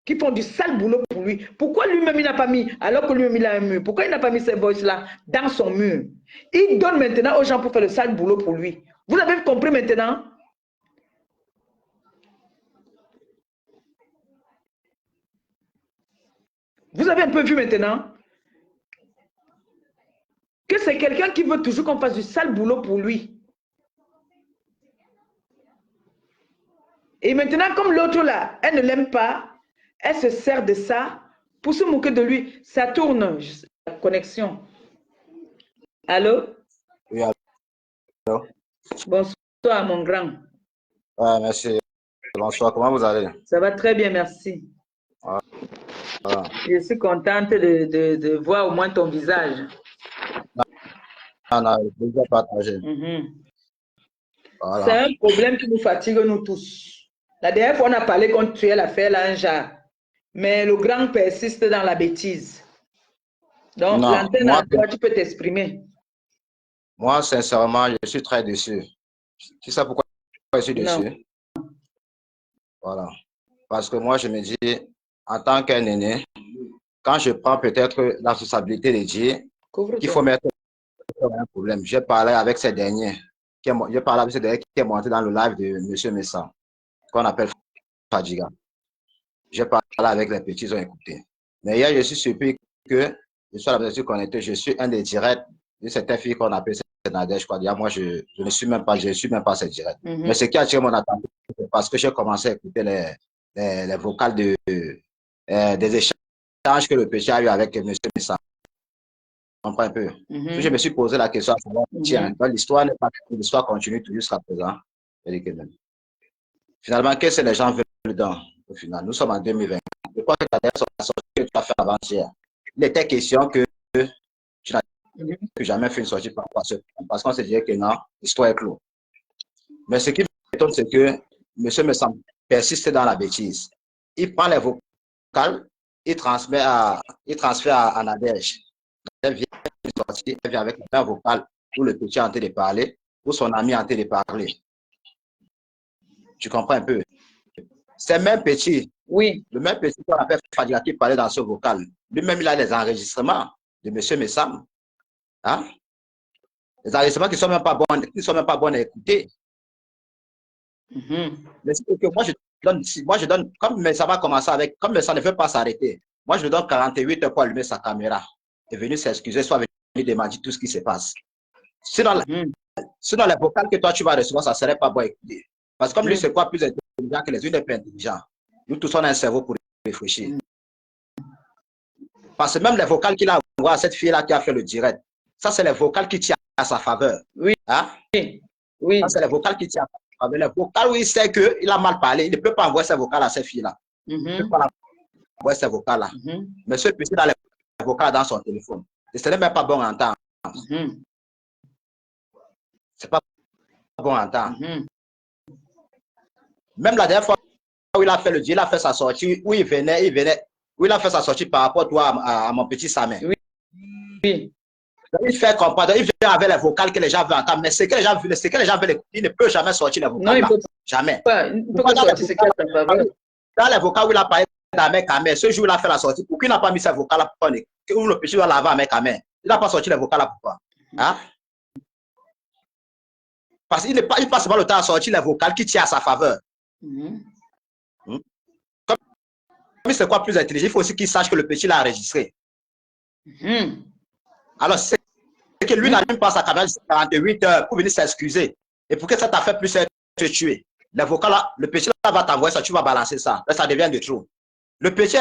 qui font du sale boulot pour lui. Pourquoi lui-même il n'a pas mis, alors que lui-même il a un mur, pourquoi il n'a pas mis ces voices-là dans son mur? Il donne maintenant aux gens pour faire le sale boulot pour lui. Vous avez compris maintenant? Vous avez un peu vu maintenant que c'est quelqu'un qui veut toujours qu'on fasse du sale boulot pour lui. Et maintenant, comme l'autre là, elle ne l'aime pas, elle se sert de ça pour se moquer de lui. Ça tourne, la connexion. Allô? Oui, allô? Bonsoir, mon grand. Ouais, merci. Bonsoir, comment vous allez? Ça va très bien, merci. Ah. Je suis contente de voir au moins ton visage. Non, déjà partagé. Voilà. C'est un problème qui nous fatigue, nous tous. La dernière fois, on a parlé qu'on tuait l'affaire là, un genre. Mais le grand persiste dans la bêtise. Donc, l'antenne à toi, tu peux t'exprimer. Moi, sincèrement, je suis très déçu. Tu sais pourquoi je suis déçu? Non. Voilà. Parce que moi, je me dis, en tant qu'un aîné, quand je prends peut-être la responsabilité de dire qu'il faut mettre un problème, j'ai parlé avec ces derniers. je parle avec celui qui est monté dans le live de M. Messa, qu'on appelle Fadjiga. J'ai parlé avec les petits, ils ont écouté. Mais hier, je suis surpris que je sois là, je suis connecté, je suis un des directs de cette fille qu'on appelle Nadège. Moi, je ne suis même pas, ces directs. Mais ce qui a attiré mon attention, c'est parce que j'ai commencé à écouter les vocales des échanges que le petit a eu avec M. Messa. On comprend un peu. Je me suis posé la question à savoir, tiens, l'histoire n'est pas finie, l'histoire continue tout jusqu'à présent. Finalement, qu'est-ce que les gens veulent dans au final? Nous sommes en 2020. Je crois que la dernière sortie que tu as fait avant-hier, il était question que tu n'as jamais fait une sortie par rapport à ce point, parce qu'on se disait que non, l'histoire est close. Mais ce qui m'étonne, c'est que monsieur me semble persiste dans la bêtise. Il prend les vocales, il transfère à Nadège. Elle vient sortir, elle vient avec un vocal où le petit est en train de parler, où son ami est en train de parler. Tu comprends un peu? C'est même petit. Oui. Le même petit qu'on appelle Fadjiga qui parlait dans ce vocal. Lui-même, il a les enregistrements de M. Messam. Hein? Les enregistrements qui ne sont même pas bons à écouter. Mais c'est que moi, je donne, comme ça va commencer avec, comme ça ne veut pas s'arrêter, moi, je lui donne 48 heures pour allumer sa caméra. Et venir s'excuser, soit venir demander tout ce qui se passe. Sinon, les vocales que toi, tu vas recevoir, ça ne serait pas bon à écouter. Parce que comme lui, c'est quoi plus intelligent que les unes, plus intelligents. Nous tous, on a un cerveau pour réfléchir. Parce que même les vocales qu'il a envoyées à cette fille-là qui a fait le direct, ça, c'est les vocales qui tirent à sa faveur. Oui. Hein? Oui. Ça, c'est les vocales qui tirent à sa faveur. Les vocales où il sait qu'il a mal parlé, il ne peut pas envoyer ses vocales à cette fille-là. Il ne peut pas envoyer ses vocales-là. Mais ce petit dans les vocales dans son téléphone. Et ce n'est même pas bon à entendre. C'est pas bon à entendre. Même la dernière fois où il a fait le deal, il a fait sa sortie, où il a fait sa sortie par rapport à mon petit Samin. Oui. Il fait comprendre, il vient avec les vocales que les gens veulent entendre, mais ce que les gens veulent écouter, il ne peut jamais sortir les vocales. Non, jamais. Il peut pas sortir ce qu'il a à sa faveur. Dans les vocales où il a parlé d'Ahmed Kamel, ce jour où il a fait la sortie, pourquoi il n'a pas mis ses vocales là pour où le petit doit laver Ahmed Kamel? Il n'a pas sorti les vocales là pourquoi? Hein? Parce qu'il passe pas le temps à sortir les vocales qui tirent à sa faveur. Comme c'est quoi plus intelligent, il faut aussi qu'il sache que le petit l'a enregistré. Alors, c'est que lui n'a même pas sa caméra de 48 heures pour venir s'excuser. Et pour que ça t'a fait plus te tuer. Les vocales là, le petit là va t'envoyer ça, tu vas balancer ça. Là, ça devient de trop. Le petit,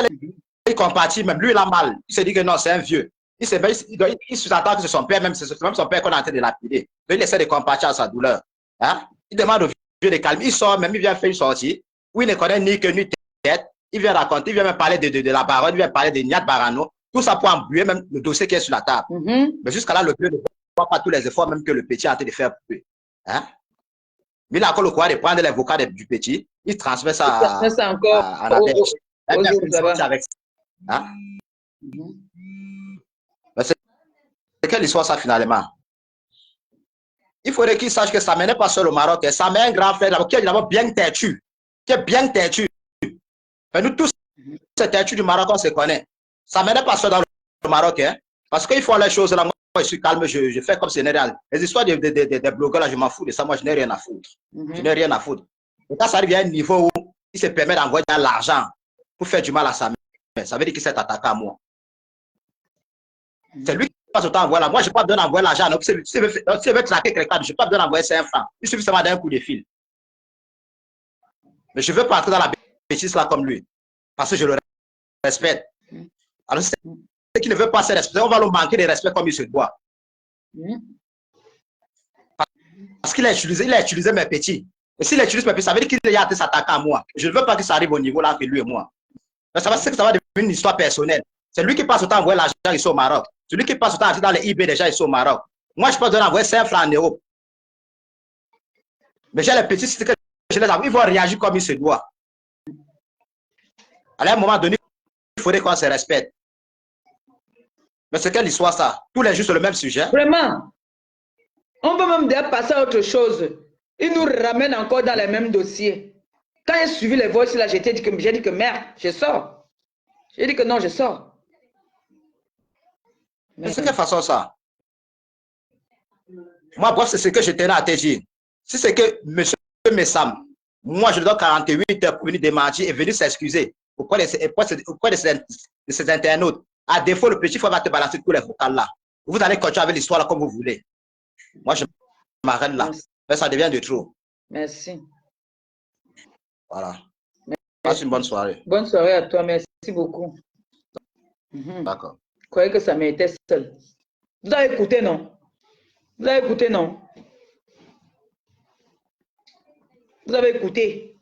il compatit, même lui, il a mal. Il se dit que non, c'est un vieux. Il s'attend que c'est son père, même son père qu'on est en train de lapider. Donc, il essaie de compatir à sa douleur. Hein? Il demande au vieux de calmer. Il sort, même il vient faire une sortie où il ne connaît ni queue ni tête. Il vient raconter, il vient même parler de la baronne, il vient parler de Niat Barano. Tout ça pour embuer même le dossier qui est sur la table. Mais jusqu'à là, le vieux ne voit pas tous les efforts même que le petit a en train de faire pour lui. Hein? Mais il a encore le courage de prendre les vocales du petit, il transmet ça à la bêche. Avec ça. Hein? C'est quelle histoire ça finalement? Il faudrait qu'il sache que ça n'est pas seul au Maroc, ça met un grand frère qui est d'abord bien têtu. Qui est bien têtu. Mais nous tous, ces têtus du Maroc, on se connaît. Ça n'est pas seul dans le Maroc, hein? Parce qu'il faut les choses là. Moi, je suis calme, je fais comme si c'était réel. Les histoires des blogueurs là, je m'en fous de ça. Moi, je n'ai rien à foutre. Je n'ai rien à foutre. Et quand ça arrive à un niveau où il se permet d'envoyer de l'argent pour faire du mal à sa mère, ça veut dire qu'il s'est attaqué à moi. C'est lui qui passe autant envoyer là. Moi, je n'ai pas besoin d'envoyer l'argent. Donc, s'il veut traquer quelqu'un, je n'ai pas besoin d'envoyer 5 francs. Il suffit seulement d'un coup de fil. Mais je ne veux pas entrer dans la bêtise là comme lui. Parce que je le respecte. Alors, c'est qu'il ne veut pas se respecter, on va lui manquer de respect comme il se doit. Parce qu'il a utilisé mes petits. Et s'il utilise mes petits, ça veut dire qu'il a été s'attaquer à moi. Je ne veux pas que ça arrive au niveau là que lui et moi. Mais ça va devenir une histoire personnelle. C'est lui qui passe autant à envoyer l'argent ici au Maroc. C'est lui qui passe autant à dans les eBay déjà ici au Maroc. Moi, je peux donner envoyer 5 francs en Europe. Mais j'ai les petits, c'est que je les envoie, ils vont réagir comme il se doit. À un moment donné, il faudrait qu'on se respecte. Mais c'est quelle histoire ça? Tous les jours sur le même sujet. Vraiment. On peut même déjà passer à autre chose. Ils nous ramènent encore dans les mêmes dossiers. Quand j'ai suivi les voices là, j'ai dit que merde, je sors. J'ai dit que non, je sors. Mais c'est quelle façon ça? Moi, bref, c'est ce que je tenais à te dire. Si c'est que monsieur Messam, moi je lui donne 48 heures pour venir démentir et venir s'excuser auprès de ces internautes. À défaut, le petit frère va te balancer tous les vocales là. Vous allez continuer avec l'histoire là comme vous voulez. Moi, je m'arrête là. Mais ça devient de trop. Merci. Voilà. Passe une bonne soirée. Bonne soirée à toi. Merci beaucoup. D'accord. Je croyais que ça m'était seul. Vous avez écouté, non? Vous avez écouté, non? Vous avez écouté?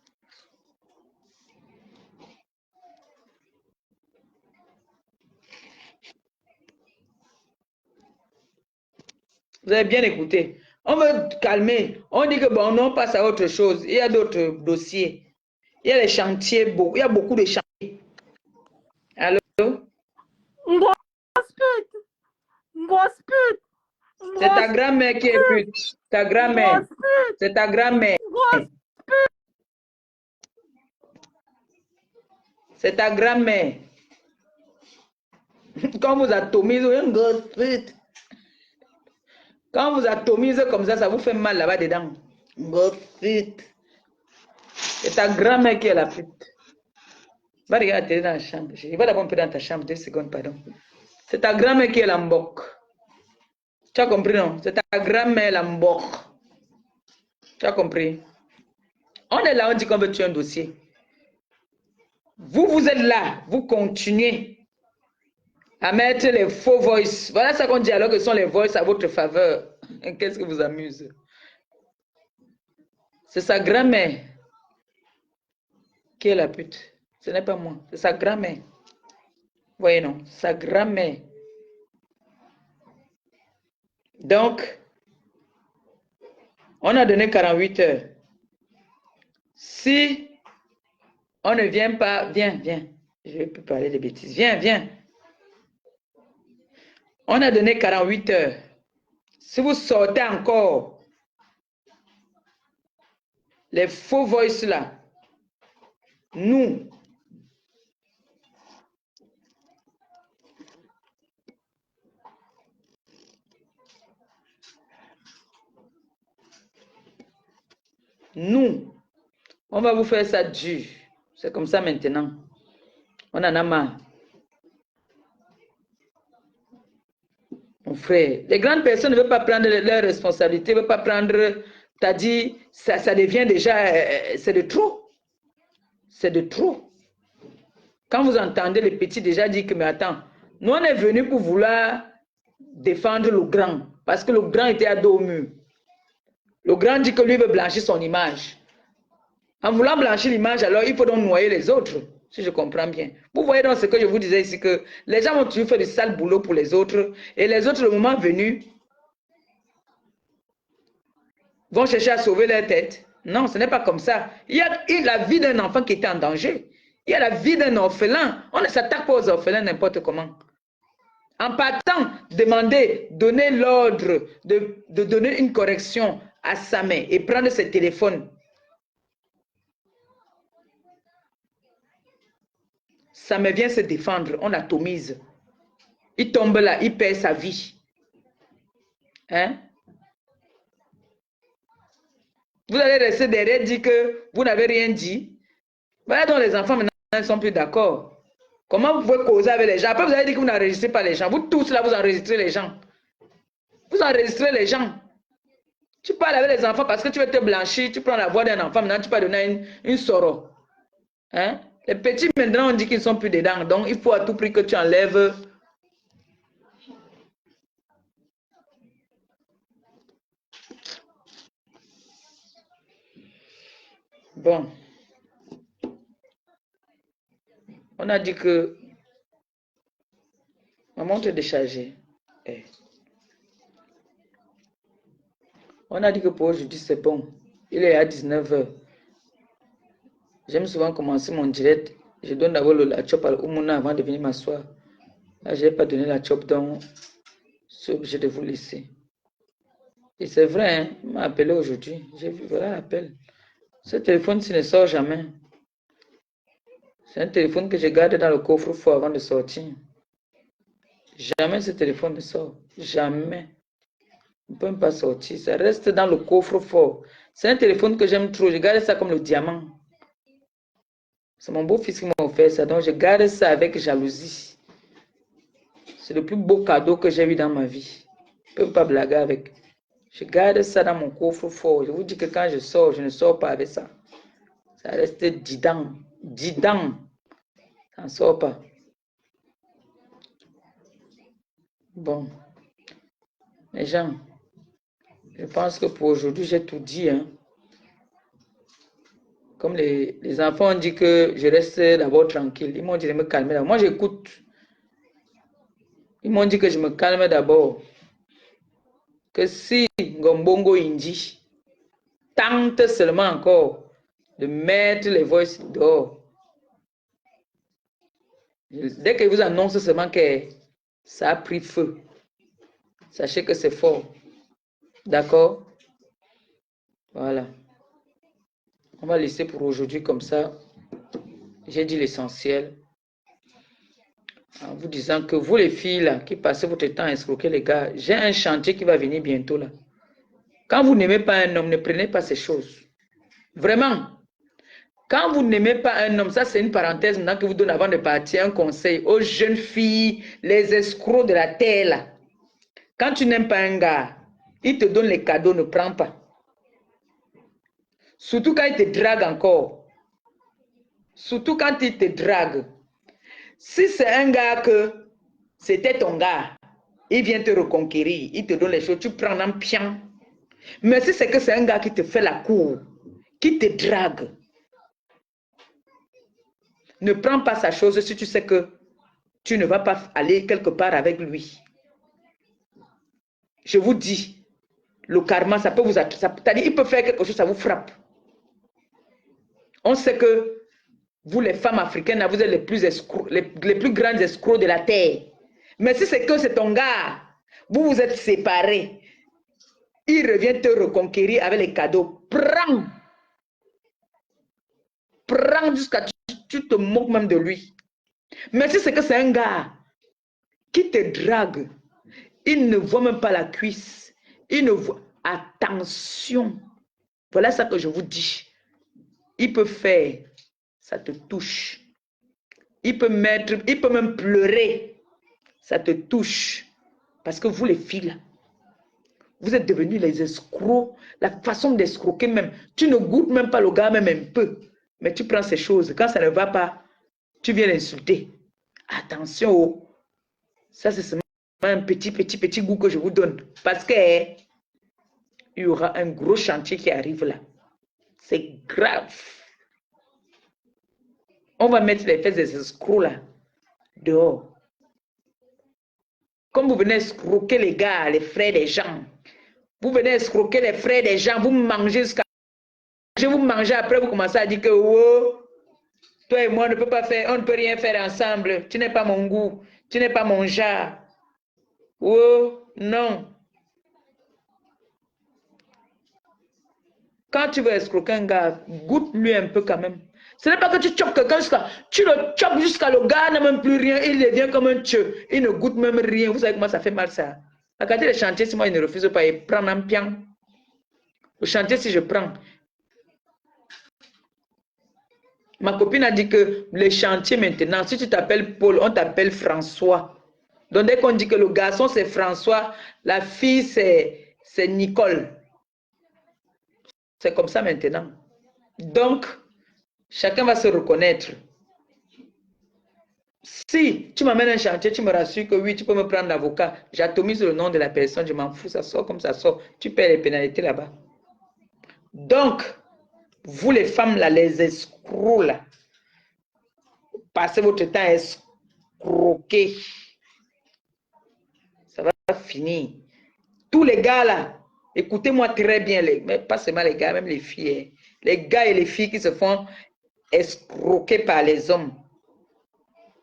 Vous avez bien écouté. On veut calmer. On dit que bon, on passe à autre chose. Il y a d'autres dossiers. Il y a les chantiers, il y a beaucoup de chantiers. Allô? C'est ta grand-mère qui est pute. Ta grand-mère. C'est ta grand-mère. C'est ta grand-mère. Quand vous atomisez une grosse pute. Quand vous atomisez comme ça vous fait mal là-bas dedans. Grosse pute. C'est ta grand-mère qui est la pute. Va regarder dans la chambre. Je vais d'abord un peu dans ta chambre, 2 secondes, pardon. C'est ta grand-mère qui est la mbok. Tu as compris, non? C'est ta grand-mère la mbok. Tu as compris? On est là, on dit qu'on veut tuer un dossier. Vous êtes là, vous continuez à mettre les faux voice. Voilà ça qu'on dit alors que ce sont les voice à votre faveur. Qu'est-ce que vous amuse? C'est sa grand-mère qui est la pute. Ce n'est pas moi, c'est sa grand-mère. Voyez non, sa grand-mère. Donc, on a donné 48 heures. Si on ne vient pas, viens. Je ne vais plus parler de bêtises. Viens. On a donné 48 heures. Si vous sortez encore les faux voice là, nous, on va vous faire ça dur. C'est comme ça maintenant. On en a marre. Mon frère, les grandes personnes ne veulent pas prendre leurs responsabilités, ne veulent pas prendre, t'as dit, ça devient déjà, c'est de trop. C'est de trop. Quand vous entendez les petits déjà dire que, mais attends, nous on est venus pour vouloir défendre le grand, parce que le grand était à dos au mur. Le grand dit que lui veut blanchir son image. En voulant blanchir l'image, alors il faut donc noyer les autres, si je comprends bien. Vous voyez donc ce que je vous disais ici, que les gens vont toujours faire du sale boulot pour les autres, et les autres, le moment venu, vont chercher à sauver leur tête. Non, ce n'est pas comme ça. Il y a la vie d'un enfant qui était en danger. Il y a la vie d'un orphelin. On ne s'attaque pas aux orphelins n'importe comment. En partant, demander, donner l'ordre de donner une correction à sa main et prendre ses téléphones. Ça me vient se défendre, on atomise. Il tombe là, il perd sa vie. Hein? Vous allez rester derrière et dire que vous n'avez rien dit. Voilà donc les enfants maintenant ne sont plus d'accord. Comment vous pouvez causer avec les gens? Après vous allez dire que vous n'enregistrez pas les gens. Vous tous là, vous enregistrez les gens. Vous enregistrez les gens. Tu parles avec les enfants parce que tu veux te blanchir, tu prends la voix d'un enfant, maintenant tu peux donner une soror. Hein? Les petits maintenant on dit qu'ils ne sont plus dedans, donc il faut à tout prix que tu enlèves. Bon. On a dit que ma montre est déchargée. On a dit que pour aujourd'hui c'est bon. Il est à 19 h. J'aime souvent commencer mon direct. Je donne d'abord la chop à l'Oumuna avant de venir m'asseoir. Là, je n'ai pas donné la chop, donc je suis obligé de vous laisser. Et c'est vrai, hein, il m'a appelé aujourd'hui. J'ai vu, voilà l'appel. Ce téléphone-ci ne sort jamais. C'est un téléphone que je garde dans le coffre-fort avant de sortir. Jamais ce téléphone ne sort. Jamais. ne peut même pas sortir. Ça reste dans le coffre-fort. C'est un téléphone que j'aime trop. Je garde ça comme le diamant. C'est mon beau-fils qui m'a offert ça. Donc, je garde ça avec jalousie. C'est le plus beau cadeau que j'ai eu dans ma vie. Je ne peux pas blaguer avec. Je garde ça dans mon coffre-fort. Je vous dis que quand je sors, je ne sors pas avec ça. Ça reste 10 ans. 10 ans. Ça ne sort pas. Bon. Les gens, je pense que pour aujourd'hui, j'ai tout dit. Hein. Comme les enfants ont dit que je reste d'abord tranquille. Ils m'ont dit de me calmer. Moi, j'écoute. Ils m'ont dit que je me calme d'abord. Que si Ngombongo Indi tente seulement encore de mettre les voices dehors, dès qu'il vous annonce seulement que ça a pris feu, sachez que c'est fort. D'accord? Voilà. On va laisser pour aujourd'hui comme ça. J'ai dit l'essentiel. En vous disant que vous les filles là, qui passez votre temps à escroquer les gars, j'ai un chantier qui va venir bientôt là. Quand vous n'aimez pas un homme, ne prenez pas ces choses. Vraiment. Quand vous n'aimez pas un homme, ça c'est une parenthèse maintenant que vous donne avant de partir un conseil aux jeunes filles, les escrocs de la terre là. Quand tu n'aimes pas un gars, il te donne les cadeaux, ne prends pas. Surtout quand il te drague encore. Surtout quand il te drague. Si c'est un gars que c'était ton gars, il vient te reconquérir, il te donne les choses, tu prends un pion. Mais si c'est que c'est un gars qui te fait la cour, qui te drague, ne prends pas sa chose si tu sais que tu ne vas pas aller quelque part avec lui. Je vous dis, le karma, ça peut vous attirer. C'est-à-dire, il peut faire quelque chose, ça vous frappe. On sait que vous, les femmes africaines, vous êtes les plus grandes escrocs de la terre. Mais si c'est que c'est ton gars, vous vous êtes séparés, il revient te reconquérir avec les cadeaux. Prends. Prends jusqu'à tu te moques même de lui. Mais si c'est que c'est un gars qui te drague, il ne voit même pas la cuisse. Il ne voit... Attention. Voilà ça que je vous dis. Il peut faire, ça te touche. Il peut même pleurer, ça te touche. Parce que vous les filles, là, vous êtes devenus les escrocs. La façon d'escroquer même. Tu ne goûtes même pas le gars même un peu. Mais tu prends ces choses. Quand ça ne va pas, tu viens l'insulter. Attention. Ça, c'est seulement un petit goût que je vous donne. Parce que il y aura un gros chantier qui arrive là. C'est grave. On va mettre les fesses des escrocs là dehors. Comme vous venez escroquer les gars, les frères des gens. Vous venez escroquer les frères des gens. Vous mangez jusqu'à... Vous mangez après, vous commencez à dire que oh, toi et moi, on ne peut pas faire, on ne peut rien faire ensemble. Tu n'es pas mon goût. Tu n'es pas mon genre. Oh, non. Quand tu veux escroquer un gars, goûte-lui un peu quand même. Ce n'est pas que tu chopes quelqu'un jusqu'à... Tu le chopes jusqu'à le gars n'a même plus rien. Il devient comme un tcheu. Il ne goûte même rien. Vous savez comment ça fait mal ça. Regardez les chantiers, si moi il ne refuse pas, il prend un pion. Le chantier, si je prends. Ma copine a dit que les chantiers maintenant, si tu t'appelles Paul, on t'appelle François. Donc dès qu'on dit que le garçon c'est François, la fille c'est Nicole. C'est comme ça maintenant. Donc, chacun va se reconnaître. Si tu m'amènes un chantier, tu me rassures que oui, tu peux me prendre l'avocat. J'atomise le nom de la personne, je m'en fous, ça sort comme ça sort. Tu paies les pénalités là-bas. Donc, vous les femmes là, les escrocs là, passez votre temps à escroquer. Ça va finir. Tous les gars là, écoutez-moi très bien, mais pas seulement les gars, même les filles. Les gars et les filles qui se font escroquer par les hommes.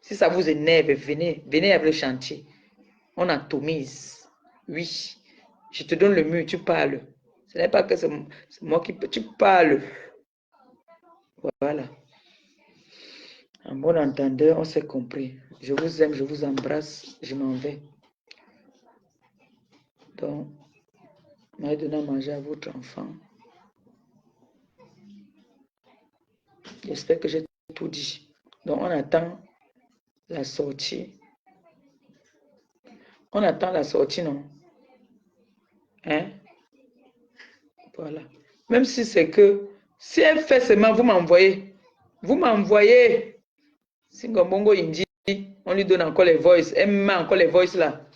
Si ça vous énerve, venez avec le chantier. On atomise. Oui. Je te donne le mur, tu parles. Ce n'est pas que c'est moi qui... Tu parles. Voilà. En bon entendeur, on s'est compris. Je vous aime, je vous embrasse, je m'en vais. Donc, Vous m'avez donné à manger à votre enfant. J'espère que j'ai tout dit. Donc, on attend la sortie. On attend la sortie, non? Hein? Voilà. Même si c'est que, si elle fait seulement, vous m'envoyez. Vous m'envoyez. Si Ngombongo Indi, on lui donne encore les voices. Elle met encore les voices là.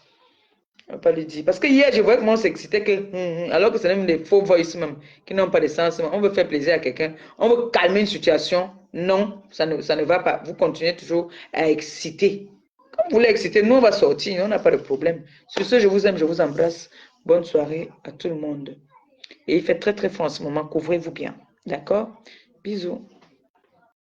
On va pas lui dire. Parce que hier, je voyais comment on s'excitait que, alors que c'est même des faux voices même, qui n'ont pas de sens. On veut faire plaisir à quelqu'un. On veut calmer une situation. Non, ça ne va pas. Vous continuez toujours à exciter. Quand vous voulez exciter, nous, on va sortir. On n'a pas de problème. Sur ce, je vous aime, je vous embrasse. Bonne soirée à tout le monde. Et il fait très, très froid en ce moment. Couvrez-vous bien. D'accord? Bisous.